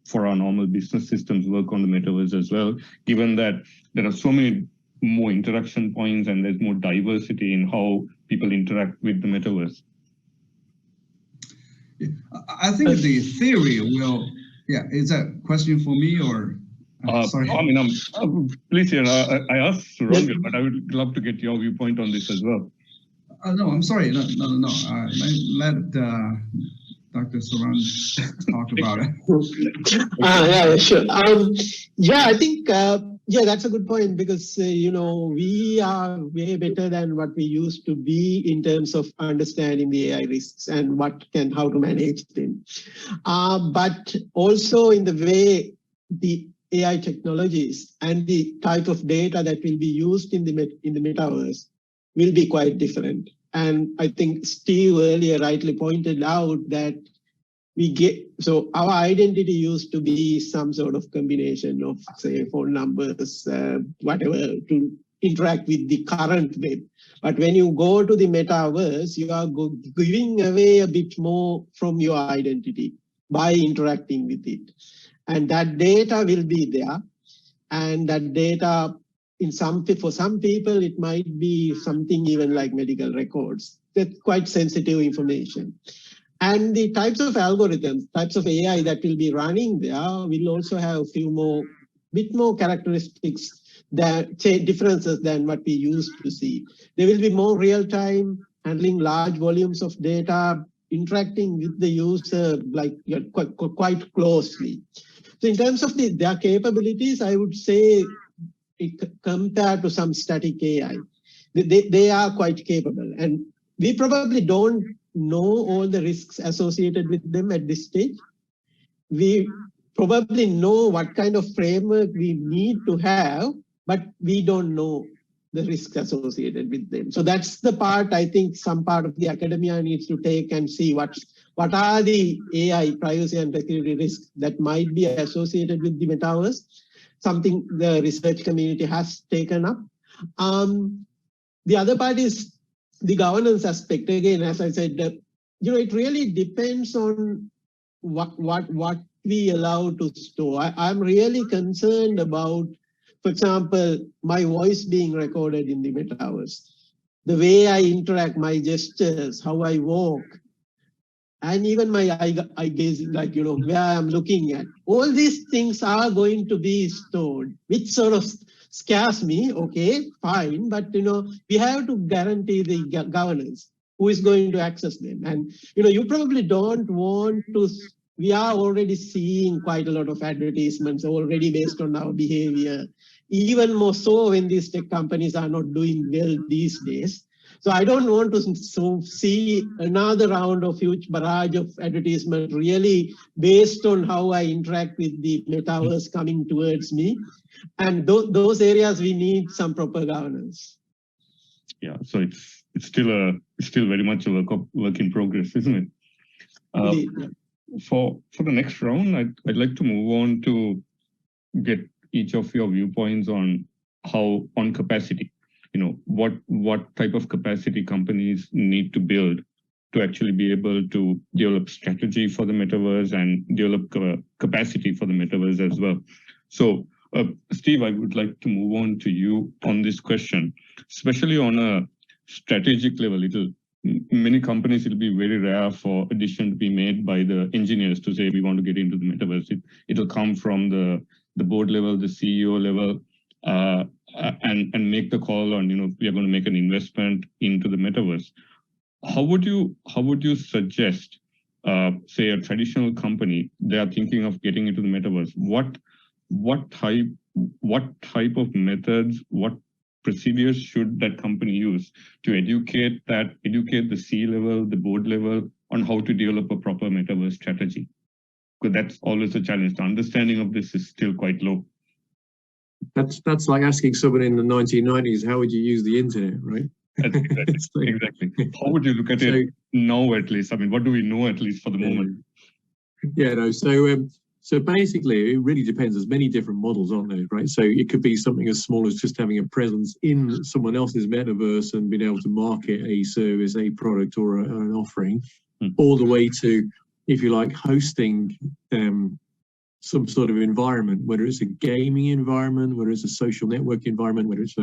for our normal business systems work on the metaverse as well, given that there are so many more interaction points and there's more diversity in how people interact with the metaverse? I think the theory will... Yeah, is that a question for me or? Sorry. I mean, please, I asked Suranga, but I would love to get your viewpoint on this as well. No, I'm sorry. No. Let Dr. Suranga talk about it. Yeah, sure. I think that's a good point, because we are way better than what we used to be in terms of understanding the AI risks and how to manage them. But also in the way the AI technologies and the type of data that will be used in the metaverse will be quite different. And I think Steve earlier rightly pointed out that our identity used to be some sort of combination of, say, phone numbers, whatever, to interact with the current web. But when you go to the metaverse, you are giving away a bit more from your identity by interacting with it. And that data will be there. And that data, for some people, it might be something even like medical records. That's quite sensitive information. And the types of algorithms, types of AI that will be running there will also have a bit more characteristics, differences than what we used to see. They will be more real-time, handling large volumes of data, interacting with the user like quite closely. So in terms of their capabilities, I would say compared to some static AI, they are quite capable. And we probably don't know all the risks associated with them at this stage. We probably know what kind of framework we need to have, but we don't know the risks associated with them. So that's the part I think some part of the academia needs to take and see what are the AI privacy and security risks that might be associated with the metaverse, something the research community has taken up. The other part is the governance aspect. Again, as I said, it really depends on what we allow to store. I'm really concerned about, for example, my voice being recorded in the metaverse, the way I interact, my gestures, how I walk, and even my eye gazing, like, where I'm looking at. All these things are going to be stored, which sort of scares me. Okay, fine, but we have to guarantee the governance. Who is going to access them? And you probably don't want to. We are already seeing quite a lot of advertisements already based on our behavior, even more so when these tech companies are not doing well these days. So I don't want to see another round of huge barrage of advertisement really based on how I interact with the metaverse coming towards me. And those areas we need some proper governance. Yeah, so it's still very much a work in progress, isn't it? Yeah. For the next round, I'd like to move on to get each of your viewpoints on capacity. What type of capacity companies need to build to actually be able to develop strategy for the metaverse and develop capacity for the metaverse as well. So, Steve, I would like to move on to you on this question, especially on a strategic level. Many companies, it'll be very rare for a decision to be made by the engineers to say we want to get into the metaverse. It'll come from the board level, the CEO level, and make the call on we are going to make an investment into the metaverse. How would you suggest, say, a traditional company, they are thinking of getting into the metaverse? What type of methods, what procedures should that company use to educate the C level, the board level on how to develop a proper metaverse strategy? Because that's always a challenge. The understanding of this is still quite low. That's like asking someone in the 1990s, how would you use the internet, right? Exactly. How would you look at it now, at least? I mean, what do we know, at least for the moment? Yeah, no. So basically, it really depends. There's many different models, aren't there, right? So it could be something as small as just having a presence in someone else's metaverse and being able to market a service, a product, or an offering, all the way to, if you like, hosting some sort of environment, whether it's a gaming environment, whether it's a social network environment, whether it's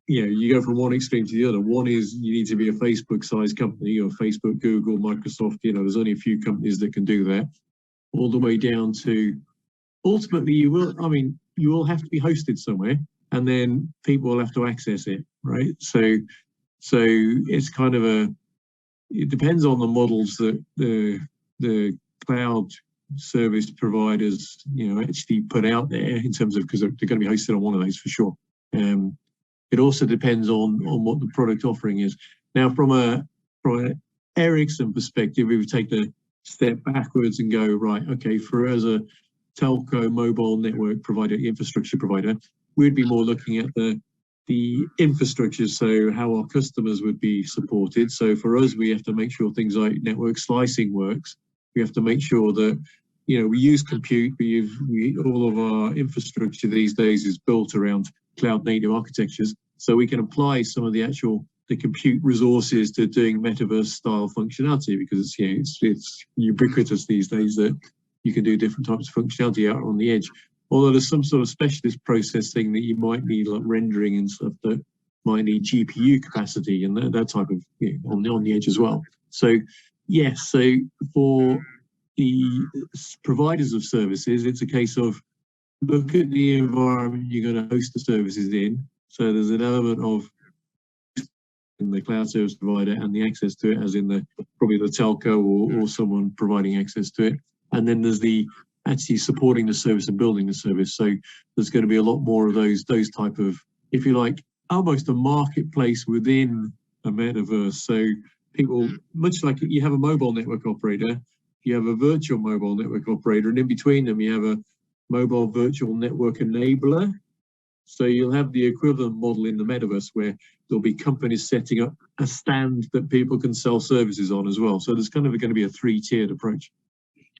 you go from one extreme to the other. One is you need to be a Facebook-sized company, or Facebook, Google, Microsoft. There's only a few companies that can do that. All the way down to, ultimately, you will have to be hosted somewhere, and then people will have to access it, right? So it's kind of it depends on the models that the cloud service providers, actually put out there in terms of, because they're going to be hosted on one of those for sure. It also depends on what the product offering is. Now, from an Ericsson perspective, we would take the step backwards and go, right, okay, for us a telco mobile network provider, infrastructure provider, we'd be more looking at the infrastructure, so how our customers would be supported. So for us, we have to make sure things like network slicing works. We have to make sure that we use compute. All of our infrastructure these days is built around cloud native architectures. So we can apply some of the compute resources to doing metaverse style functionality, because it's ubiquitous these days that you can do different types of functionality out on the edge. Although there's some sort of specialist processing that you might need, like rendering and stuff, that might need GPU capacity and that type of on the edge as well. So yes, so for the providers of services, it's a case of look at the environment you're going to host the services in. So there's an element of in the cloud service provider and the access to it, as in probably the telco or someone providing access to it. And then there's the actually supporting the service and building the service. So there's going to be a lot more of those type of, if you like, almost a marketplace within a metaverse. So people, much like you have a mobile network operator, you have a virtual mobile network operator, and in between them you have a mobile virtual network enabler. So you'll have the equivalent model in the metaverse where there'll be companies setting up a stand that people can sell services on as well. So there's kind of going to be a 3-tiered approach.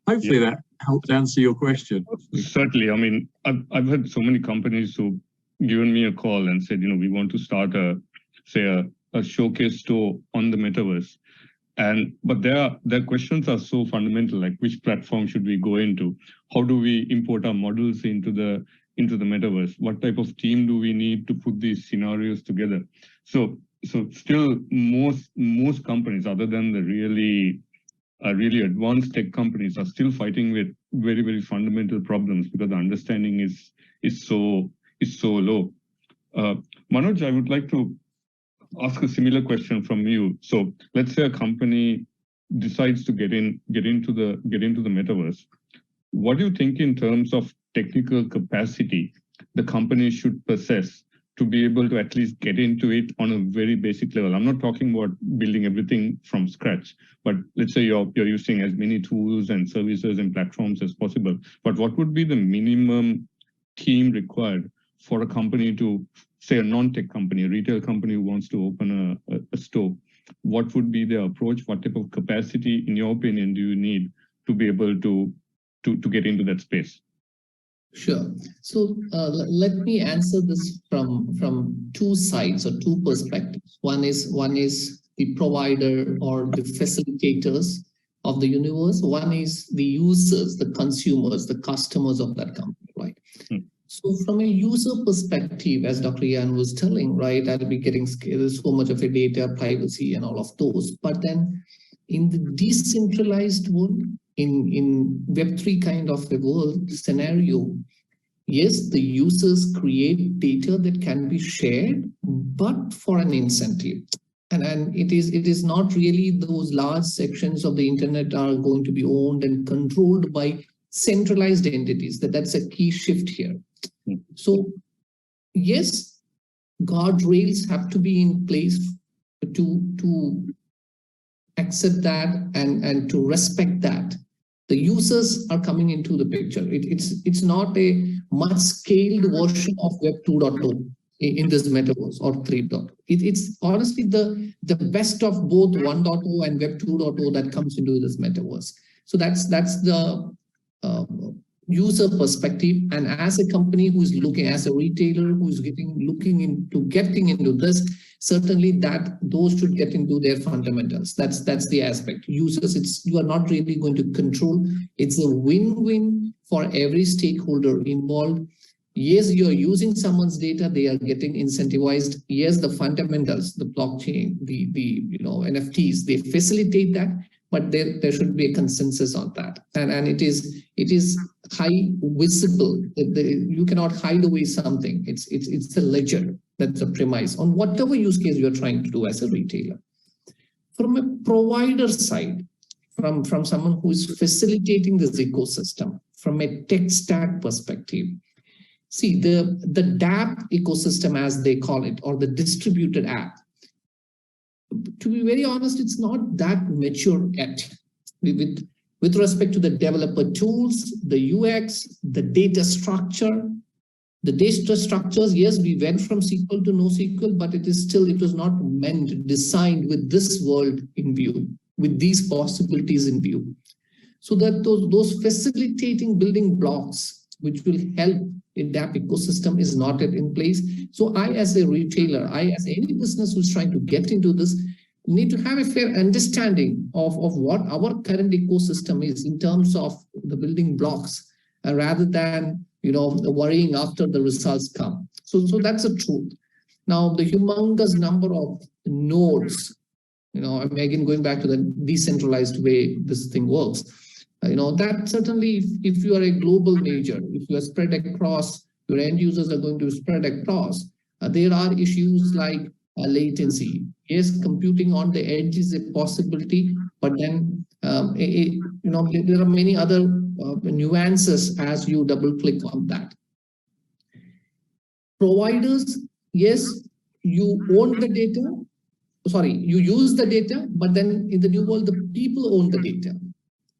Hopefully that helps answer your question. Certainly. I mean, I've had so many companies who given me a call and said, we want to start a showcase store on the metaverse. But their questions are so fundamental, like which platform should we go into? How do we import our models into the metaverse? What type of team do we need to put these scenarios together? So still most companies, other than the really advanced tech companies, are still fighting with very, very fundamental problems because the understanding is so low. Manoj, I would like to ask a similar question from you. So let's say a company decides to get into the metaverse. What do you think in terms of technical capacity the company should possess to be able to at least get into it on a very basic level? I'm not talking about building everything from scratch, but let's say you're using as many tools and services and platforms as possible. But what would be the minimum team required for a company to, say a non-tech company, a retail company who wants to open a store? What would be their approach? What type of capacity, in your opinion, do you need to be able to get into that space? Sure. So let me answer this from two sides or two perspectives. One is the provider or the facilitators of the universe. One is the users, the consumers, the customers of that company, right? So from a user perspective, as Dr. Yan was telling, right, I'll be getting so much of a data privacy and all of those. But then in the decentralized world, in Web3 kind of a world scenario, yes, the users create data that can be shared, but for an incentive. And it is not really those large sections of the internet are going to be owned and controlled by centralized entities. That's a key shift here. So yes, guardrails have to be in place to accept that and to respect that. The users are coming into the picture. It's not a much scaled version of Web 2.0 in this metaverse or 3.0. It's honestly the best of both 1.0 and Web 2.0 that comes into this metaverse. So that's the user perspective. And as a company who's looking, as a retailer who's looking into this, certainly those should get into their fundamentals. That's the aspect. Users, you are not really going to control. It's a win-win for every stakeholder involved. Yes, you're using someone's data, they are getting incentivized. Yes, the fundamentals, the blockchain, the NFTs, they facilitate that, but there should be a consensus on that. And it is high visible. You cannot hide away something. It's the ledger. That's the premise on whatever use case you're trying to do as a retailer. From a provider side, from someone who is facilitating this ecosystem, from a tech stack perspective, see the DApp ecosystem, as they call it, or the distributed app. To be very honest, it's not that mature yet. With respect to the developer tools, the UX, the data structure. The data structures, yes, we went from SQL to NoSQL, but it was not designed with this world in view, with these possibilities in view. So that those facilitating building blocks which will help in that ecosystem is not yet in place. So I, as a retailer, I, as any business who's trying to get into this, need to have a fair understanding of what our current ecosystem is in terms of the building blocks, rather than, worrying after the results come. So that's the truth. Now, the humongous number of nodes, I'm again going back to the decentralized way this thing works. That certainly, if you are a global major, if you are spread across, your end users are going to spread across, there are issues like latency. Yes, computing on the edge is a possibility, but then there are many other nuances as you double click on that. Providers, yes, you own the data. Sorry, you use the data, but then in the new world, the people own the data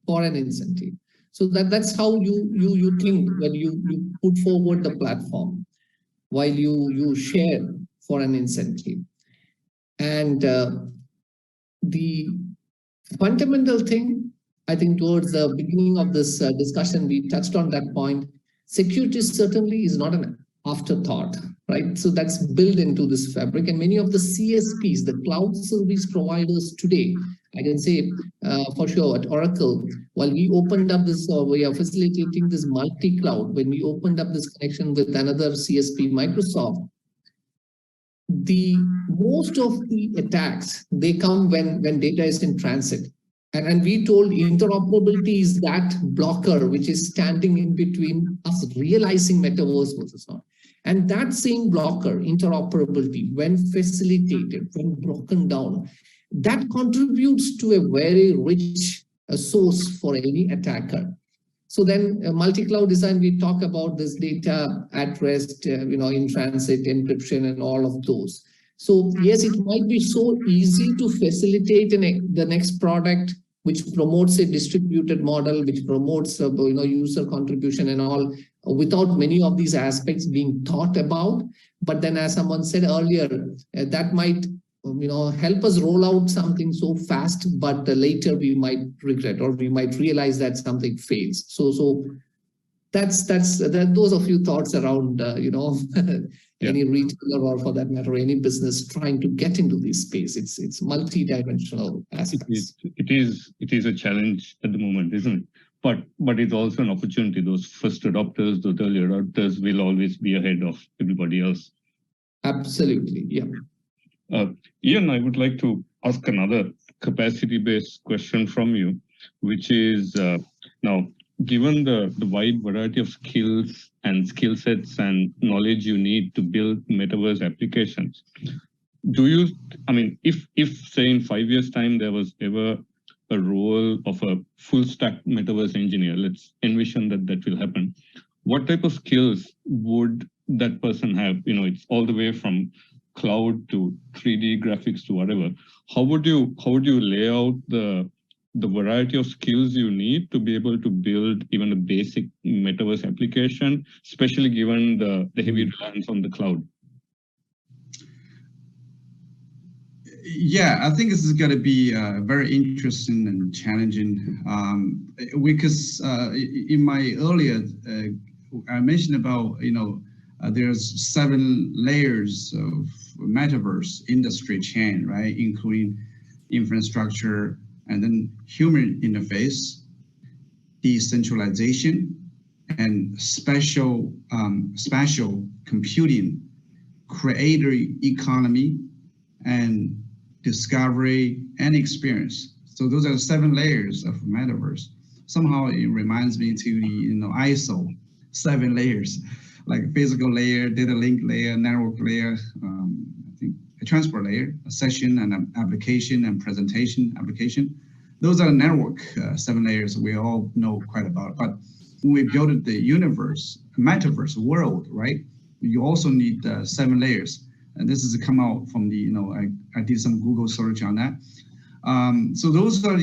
for an incentive. So that's how you think when you put forward the platform, while you share for an incentive. And the fundamental thing, I think towards the beginning of this discussion, we touched on that point. Security certainly is not an afterthought, right? So that's built into this fabric. And many of the CSPs, the cloud service providers today, I can say for sure at Oracle, while we opened up this, we are facilitating this multi-cloud, when we opened up this connection with another CSP, Microsoft, the most of the attacks, they come when data is in transit. And we told interoperability is that blocker which is standing in between us realizing metaverse versus not. And that same blocker, interoperability, when facilitated, when broken down, that contributes to a very rich source for any attacker. So then multi-cloud design, we talk about this data at rest, in transit, encryption, and all of those. So yes, it might be so easy to facilitate the next product, which promotes a distributed model, which promotes user contribution and all, without many of these aspects being thought about. But then, as someone said earlier, that might help us roll out something so fast, but later we might regret, or we might realize that something fails. So those are a few thoughts around any retailer, or for that matter, any business trying to get into this space. It's multi-dimensional aspects. It is a challenge at the moment, isn't it? But it's also an opportunity. Those first adopters, those early adopters will always be ahead of everybody else. Absolutely, yeah. Ian, I would like to ask another capacity-based question from you, which is now, given the wide variety of skills and skill sets and knowledge you need to build metaverse applications, if say in 5 years' time there was ever a role of a full stack metaverse engineer, let's envision that will happen, what type of skills would that person have? It's all the way from cloud to 3D graphics to whatever. How would you lay out the variety of skills you need to be able to build even a basic metaverse application, especially given the heavy reliance on the cloud? Yeah, I think this is going to be very interesting and challenging because in my earlier, I mentioned about, there's 7 layers of metaverse industry chain, right? Including infrastructure, and then human interface, decentralization, and spatial computing, creator economy, and discovery and experience. So those are the 7 layers of metaverse. Somehow it reminds me to the ISO 7 layers, like physical layer, data link layer, network layer, I think a transport layer, a session and an application and presentation application. Those are the network 7 layers we all know quite about. But when we built the universe, metaverse world, right? You also need 7 layers. And this has come out from the, I did some Google search on that. So those are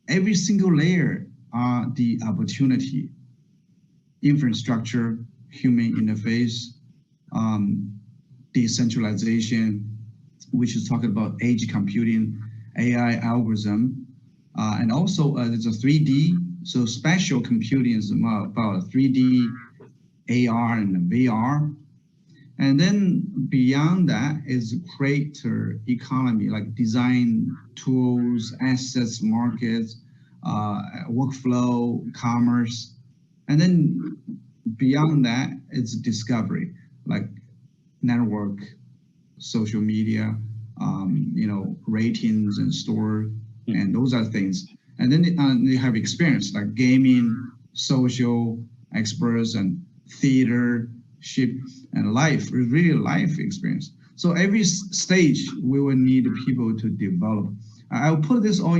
every single layer are the opportunity. Infrastructure, human interface, decentralization, which is talking about edge computing, AI algorithm, and also there's a 3D. So spatial computing is about 3D AR and VR. And then beyond that is creator economy, like design tools, assets, markets, workflow, commerce. And then beyond that, it's discovery, like network, social media, ratings and store, and those are things. And then they have experience like gaming, social, experts, and theater, ship, and life, really life experience. So every stage we will need people to develop. I'll put this all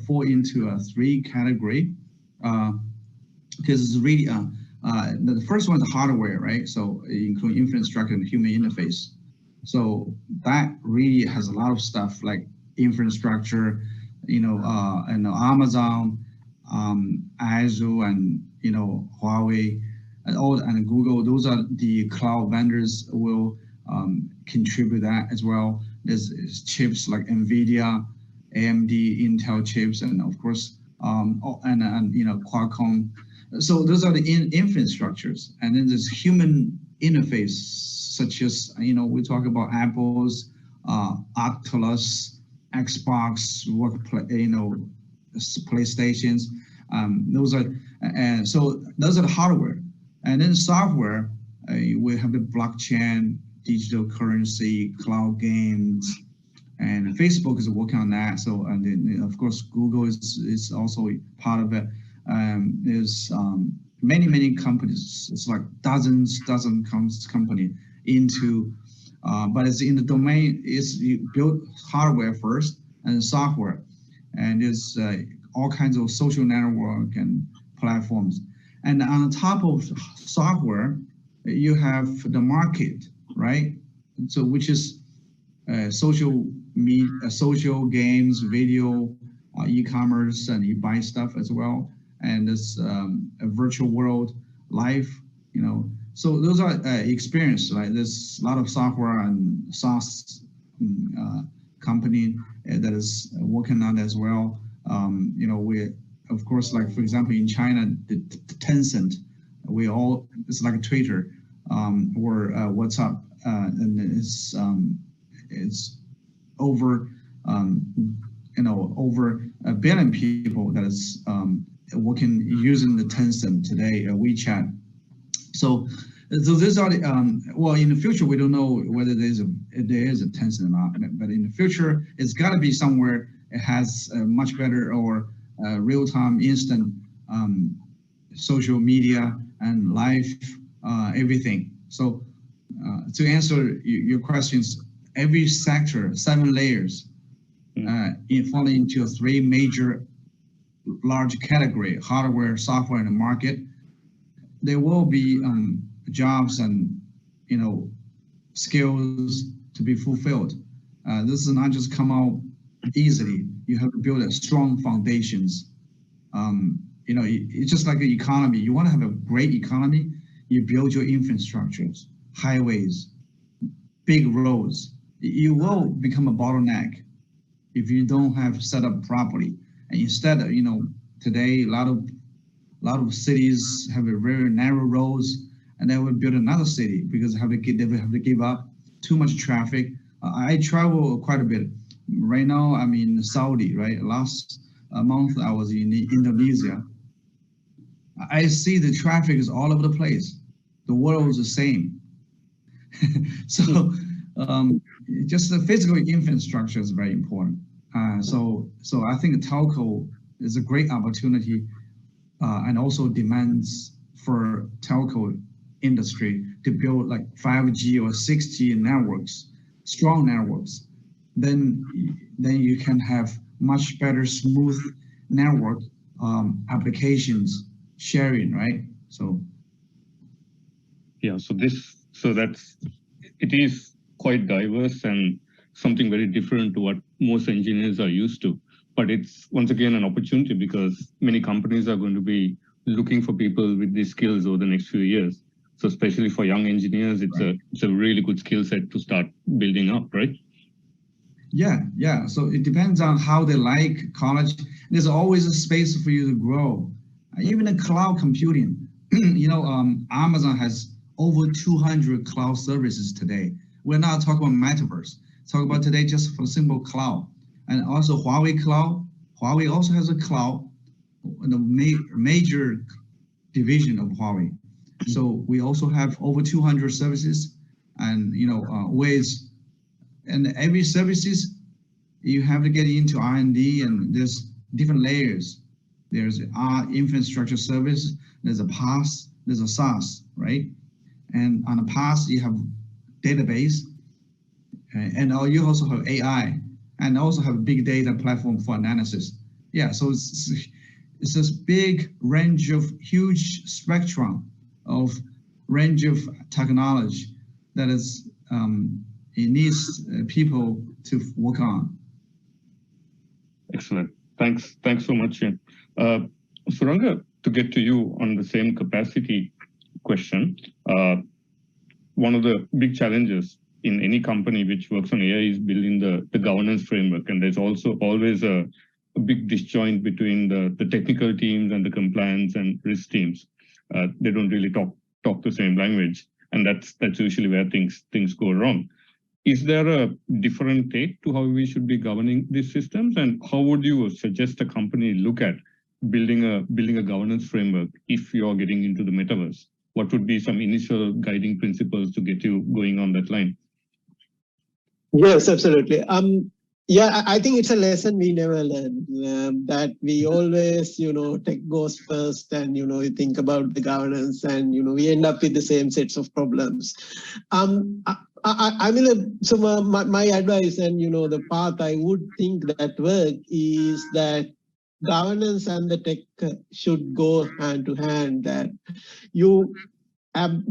fall into a 3 category, because it's really the first one is hardware, right? So including infrastructure and human interface. So that really has a lot of stuff like infrastructure, and Amazon, Azure, and Huawei, and Google. Those are the cloud vendors will contribute that as well. There's chips like NVIDIA, AMD, Intel chips, and of course, Qualcomm. So those are the infrastructures, and then there's human interface, such as we talk about Apple's Oculus, Xbox, PlayStations. Those are the hardware, and then software. We have the blockchain, digital currency, cloud games, and Facebook is working on that. So, and then of course Google is also part of it. There's many companies. It's like dozen company into, but it's in the domain. Is you build hardware first and software, and there's all kinds of social network and platforms. And on top of software, you have the market, right? So which is social media, social games, video, e-commerce, and you buy stuff as well. And this a virtual world, life, So those are experience, right? There's a lot of software and SaaS company that is working on as well. We, of course, like for example, in China, the Tencent, it's like a Twitter or WhatsApp, and it's over, over 1 billion people that is working using the Tencent today, WeChat. So these are the, in the future, we don't know whether there is a Tencent or not, but in the future, it's got to be somewhere it has much better or real-time instant social media and live everything. So to answer your questions, every sector, 7 layers, fall into 3 major large category: hardware, software, and the market. There will be jobs and skills to be fulfilled. This is not just come out easily. You have to build a strong foundations. It's just like the economy. You want to have a great economy, you build your infrastructures, highways, big roads. You will become a bottleneck if you don't have set up properly. And instead, today a lot of cities have a very narrow roads, and they will build another city because they have to give up too much traffic. I travel quite a bit. Right now, I'm in Saudi. Right, last month I was in Indonesia. I see the traffic is all over the place. The world is the same. So just the physical infrastructure is very important. So I think telco is a great opportunity, and also demands for telco industry to build like 5G or 6G networks, strong networks. Then you can have much better smooth network applications sharing, right? So yeah, it is quite diverse and something very different to what most engineers are used to. But it's once again an opportunity because many companies are going to be looking for people with these skills over the next few years. So especially for young engineers, it's a really good skill set to start building up, right? Yeah. So it depends on how they like college. There's always a space for you to grow. Even in cloud computing, Amazon has over 200 cloud services today. We're not talking about Metaverse. Talk about today just for simple cloud. And also Huawei cloud. Huawei also has a cloud, the major division of Huawei. So we also have over 200 services, and and every services you have to get into R&D, and there's different layers. There's infrastructure service, there's a PaaS, there's a SaaS, right? And on the PaaS you have database, and you also have AI, and also have a big data platform for analysis. Yeah, so it's this big range of huge spectrum of range of technology that is it needs people to work on. Excellent. Thanks so much, Ian. Suranga, to get to you on the same capacity question, one of the big challenges in any company which works on AI is building the governance framework. And there's also always a big disjoint between the technical teams and the compliance and risk teams. They don't really talk the same language. And that's usually where things go wrong. Is there a different take to how we should be governing these systems? And how would you suggest a company look at building a governance framework if you're getting into the metaverse? What would be some initial guiding principles to get you going on that line? Yes, absolutely. Yeah, I think it's a lesson we never learn, that we always, tech goes first, and, you think about the governance, and, we end up with the same sets of problems. So my advice, and, the path I would think that work is that governance and the tech should go hand to hand, that you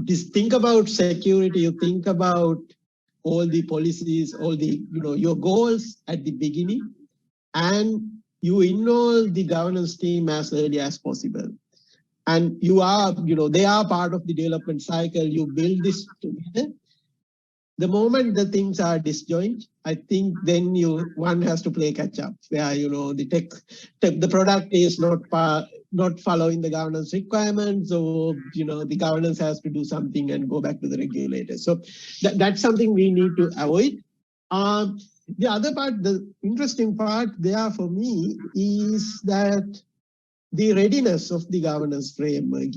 just think about security, you think about all the policies, all the, your goals at the beginning, and you involve the governance team as early as possible. And you are, they are part of the development cycle. You build this together. The moment the things are disjoint, I think then one has to play catch up, where, the product is not following the governance requirements, so the governance has to do something and go back to the regulator. So that's something we need to avoid. The other part, the interesting part there for me is that the readiness of the governance framework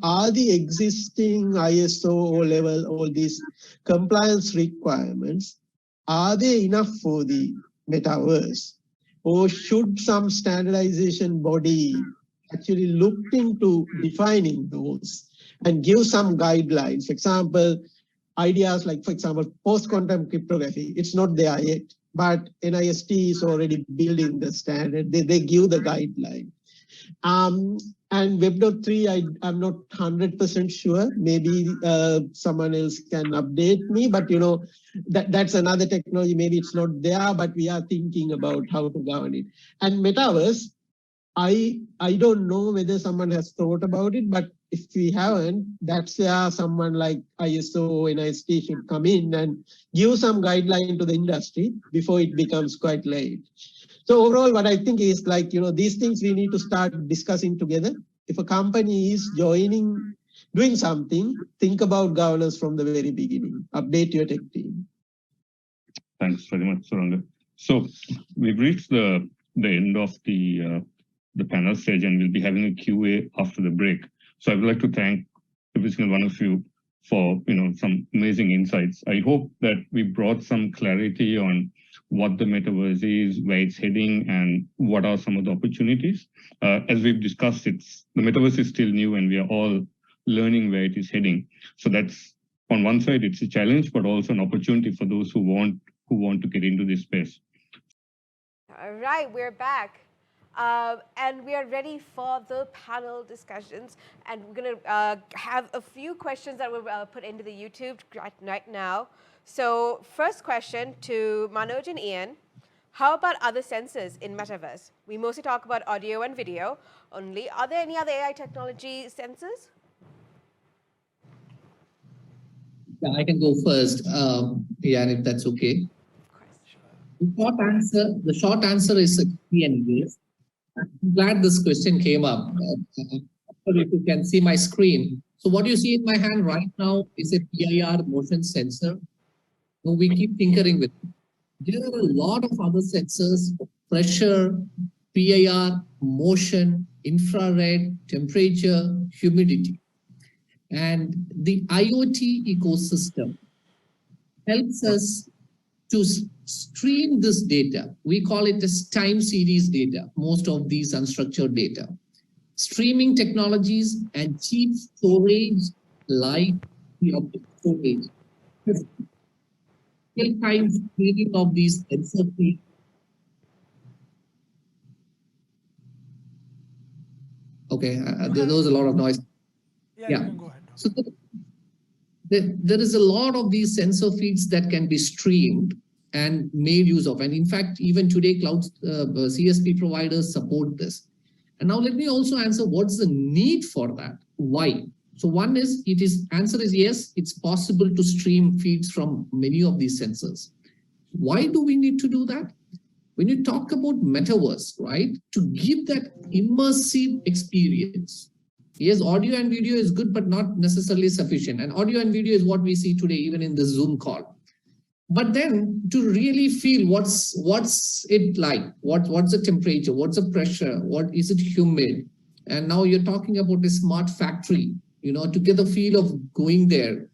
are the existing ISO level, all these compliance requirements, are they enough for the metaverse? Or should some standardization body actually look into defining those and give some guidelines? For example, ideas like, for example, post-quantum cryptography, it's not there yet, but NIST is already building the standard. They give the guideline. And Web.3, I'm not 100% sure. Maybe someone else can update me, but that's another technology. Maybe it's not there, but we are thinking about how to govern it. And Metaverse, I don't know whether someone has thought about it, but if we haven't, that's where someone like ISO, NIST should come in and give some guideline to the industry before it becomes quite late. So overall, what I think is like, these things we need to start discussing together. If a company is doing something, think about governance from the very beginning. Update your tech team. Thanks very much, Suranga. So we've reached the end of the panel stage, and we'll be having a QA after the break. So I would like to thank every single one of you for some amazing insights. I hope that we brought some clarity on what the metaverse is, where it's heading, and what are some of the opportunities. As we've discussed, the metaverse is still new, and we are all learning where it is heading. So that's, on one side, it's a challenge, but also an opportunity for those who want to get into this space. All right, we're back. And we are ready for the panel discussions. And we're going to have a few questions that we'll put into the YouTube right now. So first question to Manoj and Ian. How about other sensors in Metaverse? We mostly talk about audio and video only. Are there any other AI technology sensors? Yeah, I can go first, Ian, if that's okay. The short answer is yes. I'm glad this question came up. If you can see my screen, So what you see in my hand right now is a PIR motion sensor. So we keep tinkering with it. There are a lot of other sensors: pressure, PIR, motion, infrared, temperature, humidity. And the IoT ecosystem helps us to stream this data. We call it as time series data, most of these unstructured data. Streaming technologies and cheap storage like the optic storage. Real-time streaming of these sensor feeds. Okay, there was a lot of noise. Yeah, Yeah. you can go ahead. So there is a lot of these sensor feeds that can be streamed and made use of. And in fact, even today, cloud CSP providers support this. And now let me also answer what's the need for that? Why? So one is, answer is yes, it's possible to stream feeds from many of these sensors. Why do we need to do that? When you talk about Metaverse, right, to give that immersive experience, yes, audio and video is good, but not necessarily sufficient. And audio and video is what we see today, even in the Zoom call. But then to really feel what's it like, what's the temperature, what's the pressure, what is it humid? And now you're talking about a smart factory, to get the feel of going there.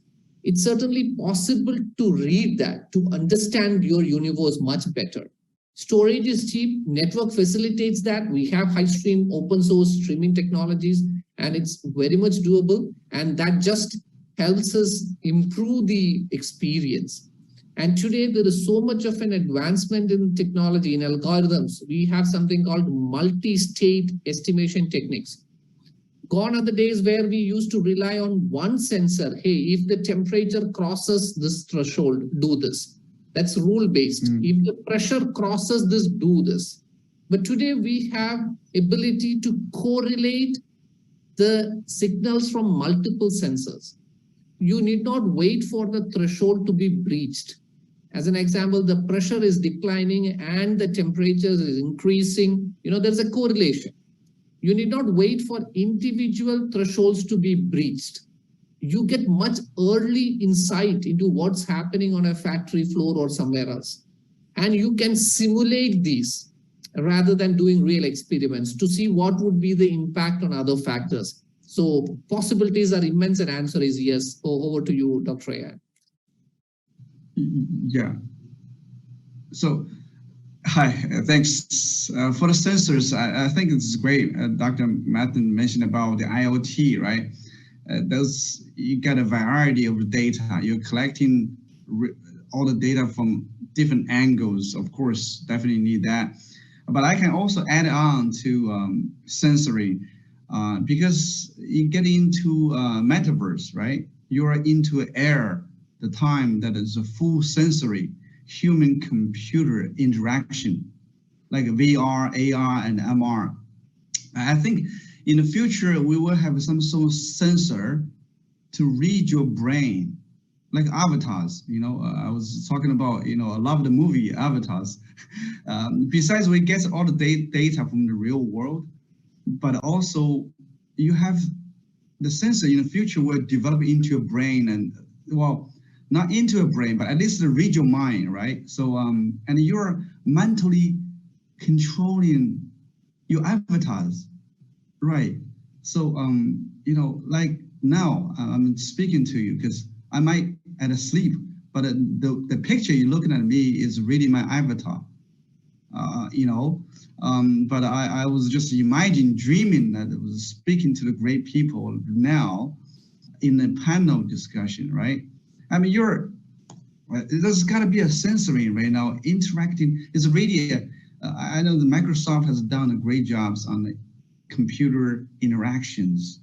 It's certainly possible to read that, to understand your universe much better. Storage is cheap, network facilitates that. We have high stream open source streaming technologies, and it's very much doable. And that just helps us improve the experience. And today there is so much of an advancement in technology, in algorithms. We have something called multi-state estimation techniques. Gone are the days where we used to rely on one sensor. Hey, if the temperature crosses this threshold, do this. That's rule-based. If the pressure crosses this, do this. But today we have ability to correlate the signals from multiple sensors. You need not wait for the threshold to be breached. As an example, the pressure is declining and the temperature is increasing. There's a correlation. You need not wait for individual thresholds to be breached. You get much early insight into what's happening on a factory floor or somewhere else. And you can simulate these rather than doing real experiments to see what would be the impact on other factors. So possibilities are immense, and answer is yes. Over to you, Dr. Ayan. Yeah. So, hi, thanks for the sensors. I think it's great. Dr. Martin mentioned about the IoT, right? You got a variety of data. You're collecting all the data from different angles. Of course, definitely need that. But I can also add on to sensory because you get into Metaverse, right? You are into air, the time that is a full sensory human-computer interaction, like VR, AR, and MR. I think in the future, we will have some sort of sensor to read your brain, like avatars. I was talking about, I love the movie Avatars. Besides, we get all the data from the real world, but also you have the sensor in the future will develop into your brain and, well, not into a brain, but at least to read your mind, right? So, and you're mentally controlling your avatars, right? So, like now I'm speaking to you because I might at a sleep, but the picture you're looking at me is really my avatar, but I was just imagining, dreaming that I was speaking to the great people now in a panel discussion, right? I mean, there's got to be a sensory right now interacting. It's really, I know the Microsoft has done a great job on the computer interactions,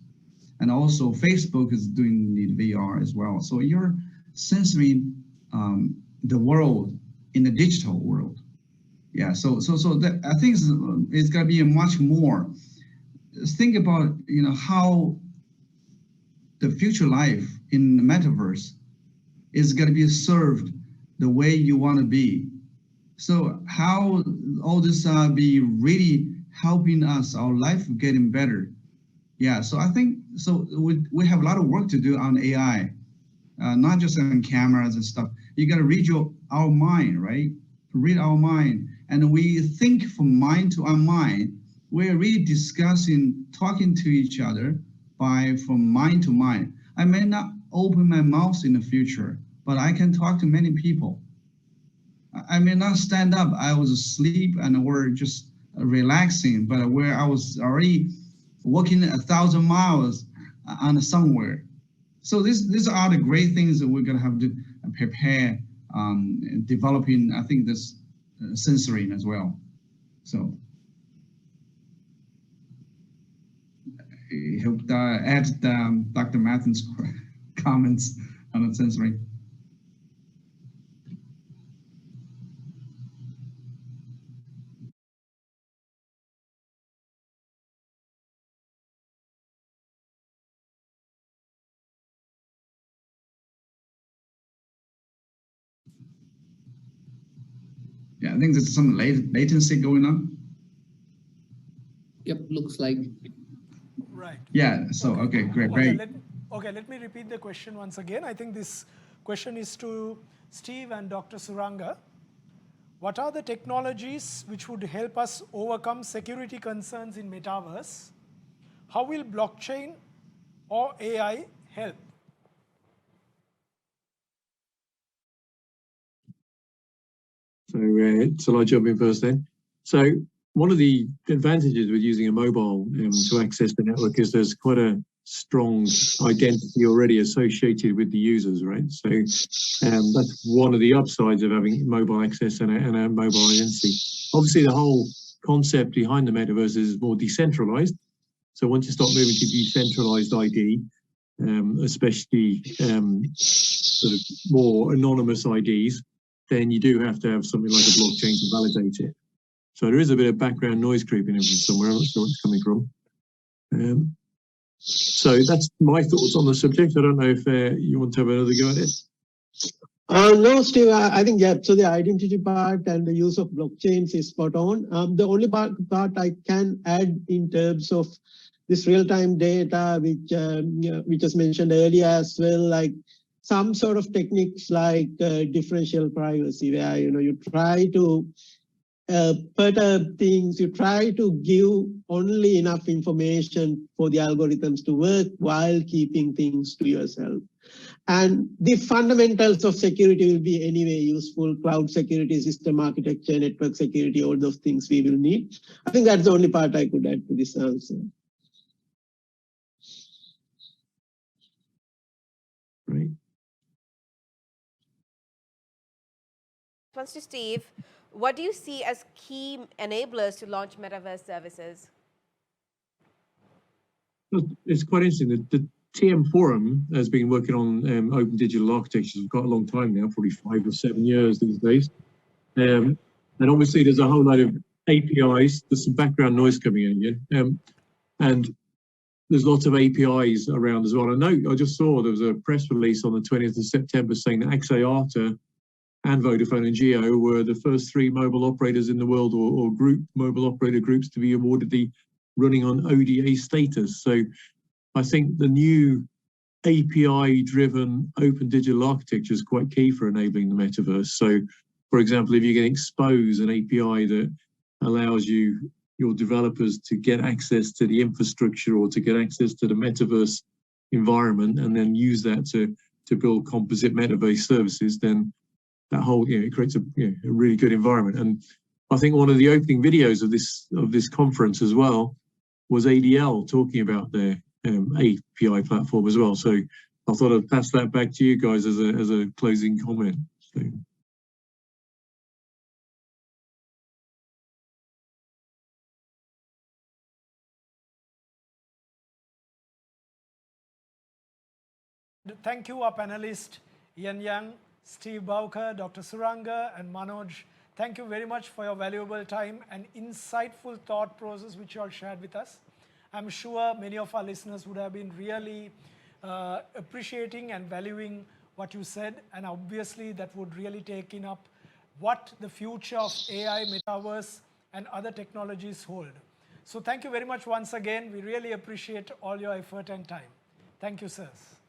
and also Facebook is doing the VR as well. So you're sensoring the world in the digital world. Yeah. So that, I think it's got to be a much more. Think about how the future life in the Metaverse is going to be served the way you want to be. So how all this be really helping us, our life getting better. Yeah, so I think we have a lot of work to do on AI, not just on cameras and stuff. You got to read our mind, right? Read our mind, and we think from mind to our mind. We're really discussing, talking to each other from mind to mind. I may not open my mouth in the future, but I can talk to many people. I may not stand up. I was asleep and we're just relaxing, but where I was already walking 1,000 miles on somewhere. So these are the great things that we're going to have to prepare, developing, I think, this sensoring as well. So I hope that adds Dr. Mathen's comments on the sensoring. Yeah, I think there's some latency going on. Yep, looks like. Right. Yeah, so, okay, great. Let me repeat the question once again. I think this question is to Steve and Dr. Suranga. What are the technologies which would help us overcome security concerns in Metaverse? How will blockchain or AI help? So shall I jump in first then? So one of the advantages with using a mobile to access the network is there's quite a strong identity already associated with the users, right? So that's one of the upsides of having mobile access and a mobile identity. Obviously, the whole concept behind the metaverse is more decentralized. So once you start moving to decentralized ID, especially sort of more anonymous IDs, then you do have to have something like a blockchain to validate it. So there is a bit of background noise creeping in from somewhere. I'm not sure where it's coming from. So that's my thoughts on the subject. I don't know if you want to have another go at it. No, Steve, I think, yeah, so the identity part and the use of blockchains is spot on. The only part I can add in terms of this real-time data, which was mentioned earlier as well, like some sort of techniques like differential privacy, where you try to perturb things, you try to give only enough information for the algorithms to work while keeping things to yourself. And the fundamentals of security will be anyway useful: cloud security, system architecture, network security, all those things we will need. I think that's the only part I could add to this answer. Right. Response to Steve, what do you see as key enablers to launch Metaverse services? It's quite interesting. The TM Forum has been working on open digital architectures for quite a long time now, probably 5 or 7 years these days. And obviously there's a whole lot of APIs. There's some background noise coming in again. And there's lots of APIs around as well. I just saw there was a press release on the 20th of September saying that Axiata and Vodafone and Jio were the first 3 mobile operators in the world, or mobile operator groups, to be awarded the running on ODA status. So I think the new API-driven open digital architecture is quite key for enabling the metaverse. So, for example, if you can expose an API that allows your developers to get access to the infrastructure or to get access to the metaverse environment and then use that to build composite metaverse services, then that whole, it creates a really good environment. And I think one of the opening videos of this conference as well was ADL talking about their API platform as well. So I thought I'd pass that back to you guys as a closing comment. So. Thank you, our panelists, Ian Yang, Steve Bowker, Dr. Suranga, and Manoj. Thank you very much for your valuable time and insightful thought process which you all shared with us. I'm sure many of our listeners would have been really appreciating and valuing what you said, and obviously that would really take in up what the future of AI, Metaverse, and other technologies hold. So thank you very much once again. We really appreciate all your effort and time. Thank you, sirs.